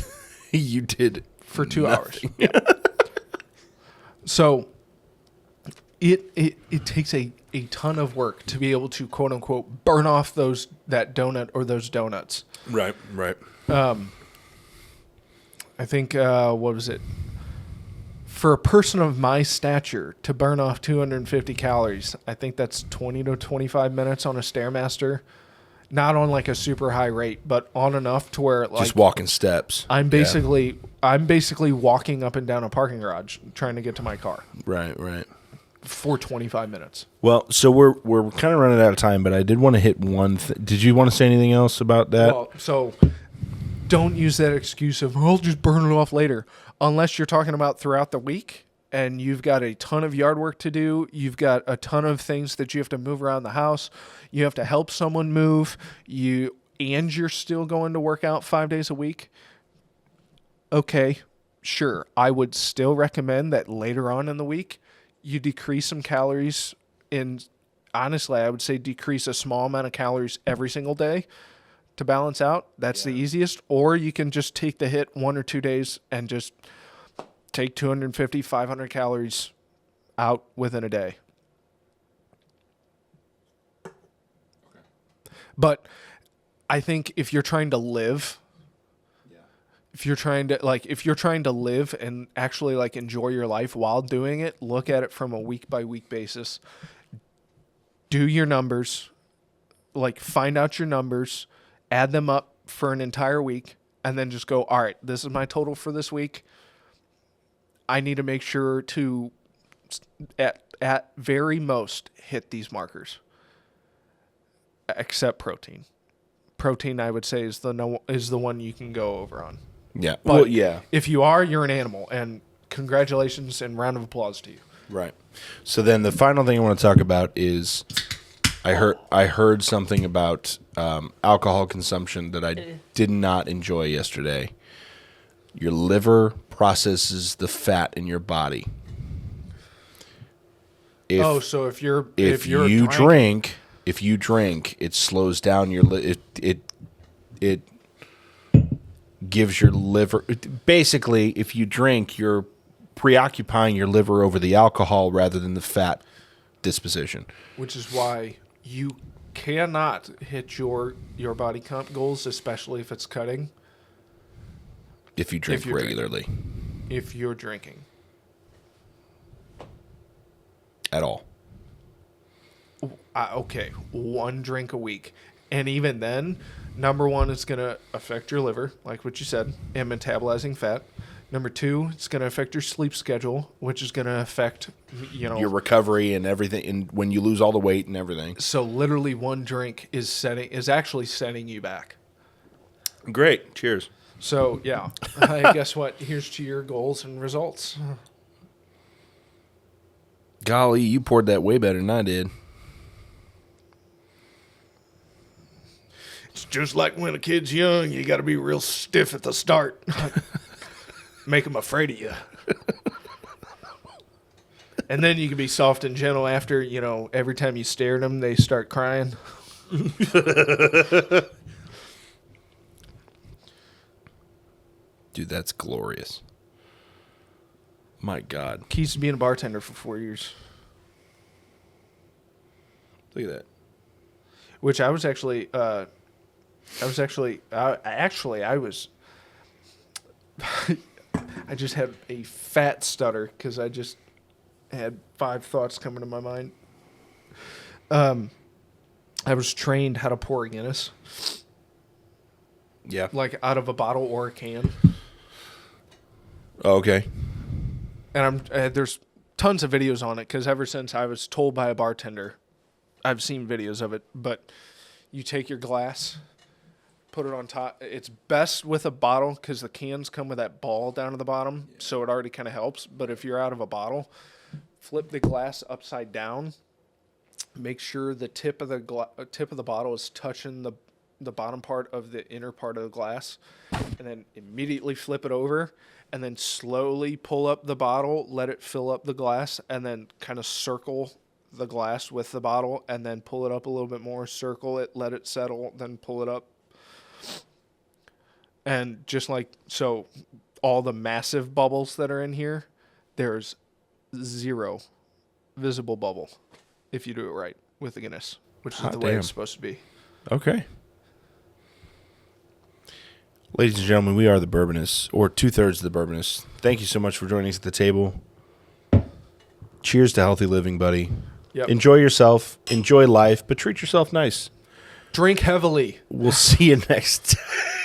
Speaker 1: You did.
Speaker 2: for 2 hours. Yeah. So it takes a ton of work to be able to quote unquote burn off that donut or those donuts.
Speaker 1: Right, right.
Speaker 2: I think what was it? For a person of my stature to burn off 250 calories, I think that's 20 to 25 minutes on a Stairmaster. Not on like a super high rate, but on enough to where like
Speaker 1: Just walking steps.
Speaker 2: I'm
Speaker 1: Yeah.
Speaker 2: basically walking up and down a parking garage trying to get to my car
Speaker 1: Right, right.
Speaker 2: for 25 minutes.
Speaker 1: Well, so we're kind of running out of time, but I did want to hit one. Did you want to say anything else about that?
Speaker 2: Well, so don't use that excuse of I'll just burn it off later, unless you're talking about throughout the week and you've got a ton of yard work to do. You've got a ton of things that you have to move around the house. You have to help someone move. You're still going to work out 5 days a week. Okay, sure. I would still recommend that later on in the week you decrease some calories. Honestly, I would say decrease a small amount of calories every single day to balance out. That's the easiest. Or you can just take the hit 1 or 2 days and just take 250, 500 calories out within a day. But I think if you're trying to live, if you're trying to live and actually like enjoy your life while doing it, look at it from a week by week basis. Do your numbers, like find out your numbers, add them up for an entire week, and then just go, all right, this is my total for this week. I need to make sure to, at very most, hit these markers. Except protein. Protein, I would say, is the one you can go over on.
Speaker 1: Yeah.
Speaker 2: But
Speaker 1: Well, yeah.
Speaker 2: if you are, you're an animal, and congratulations and round of applause to you.
Speaker 1: Right. So then the final thing I want to talk about is I heard something about alcohol consumption that I did not enjoy yesterday. Your liver processes the fat in your body.
Speaker 2: So if you're
Speaker 1: you drink, it slows down your it gives your liver basically if you drink, you're preoccupying your liver over the alcohol rather than the fat disposition.
Speaker 2: which is why you cannot hit your body comp goals, especially if it's cutting,
Speaker 1: If you drink
Speaker 2: you're drinking.
Speaker 1: regularly
Speaker 2: if you're drinking.
Speaker 1: at all.
Speaker 2: Okay, 1 drink a week. And even then, number 1, it's going to affect your liver, like what you said, and metabolizing fat. Number 2, it's going to affect your sleep schedule, which is going to affect,
Speaker 1: Your recovery and everything, and when you lose all the weight and everything.
Speaker 2: So literally 1 drink is actually setting you back.
Speaker 1: Great. Cheers.
Speaker 2: So yeah, I guess what? Here's to your goals and results.
Speaker 1: Golly, you poured that way better than I did.
Speaker 2: It's just like when a kid's young, you got to be real stiff at the start. Make them afraid of you. And then you can be soft and gentle after, every time you stare at them, they start crying.
Speaker 1: Dude, that's glorious. My God.
Speaker 2: Keys to being a bartender for 4 years.
Speaker 1: Look at that.
Speaker 2: Which I was I just had a fat stutter because I just had 5 thoughts coming to my mind. I was trained how to pour a Guinness,
Speaker 1: Yeah.
Speaker 2: like out of a bottle or a can.
Speaker 1: Oh, okay.
Speaker 2: And there's tons of videos on it because ever since I was told by a bartender, I've seen videos of it. But you take your glass, put it on top. It's best with a bottle because the cans come with that ball down at the bottom, so it already kind of helps. But if you're out of a bottle, flip the glass upside down. Make sure the tip of the bottle is touching the bottom part of the inner part of the glass, and then immediately flip it over, and then slowly pull up the bottle, let it fill up the glass, and then kind of circle the glass with the bottle, and then pull it up a little bit more, circle it, let it settle, then pull it up. And just like so, all the massive bubbles that are in here, there's 0 visible bubble if you do it right with the Guinness, which is
Speaker 1: Hot
Speaker 2: the way
Speaker 1: damn.
Speaker 2: it's supposed to be.
Speaker 1: Okay. Ladies and gentlemen, we are the Bourbonists, or 2/3 of the Bourbonists. Thank you so much for joining us at the table. Cheers to healthy living, buddy.
Speaker 2: Yep.
Speaker 1: Enjoy yourself, enjoy life, but treat yourself nice.
Speaker 2: Drink heavily.
Speaker 1: We'll see you next time.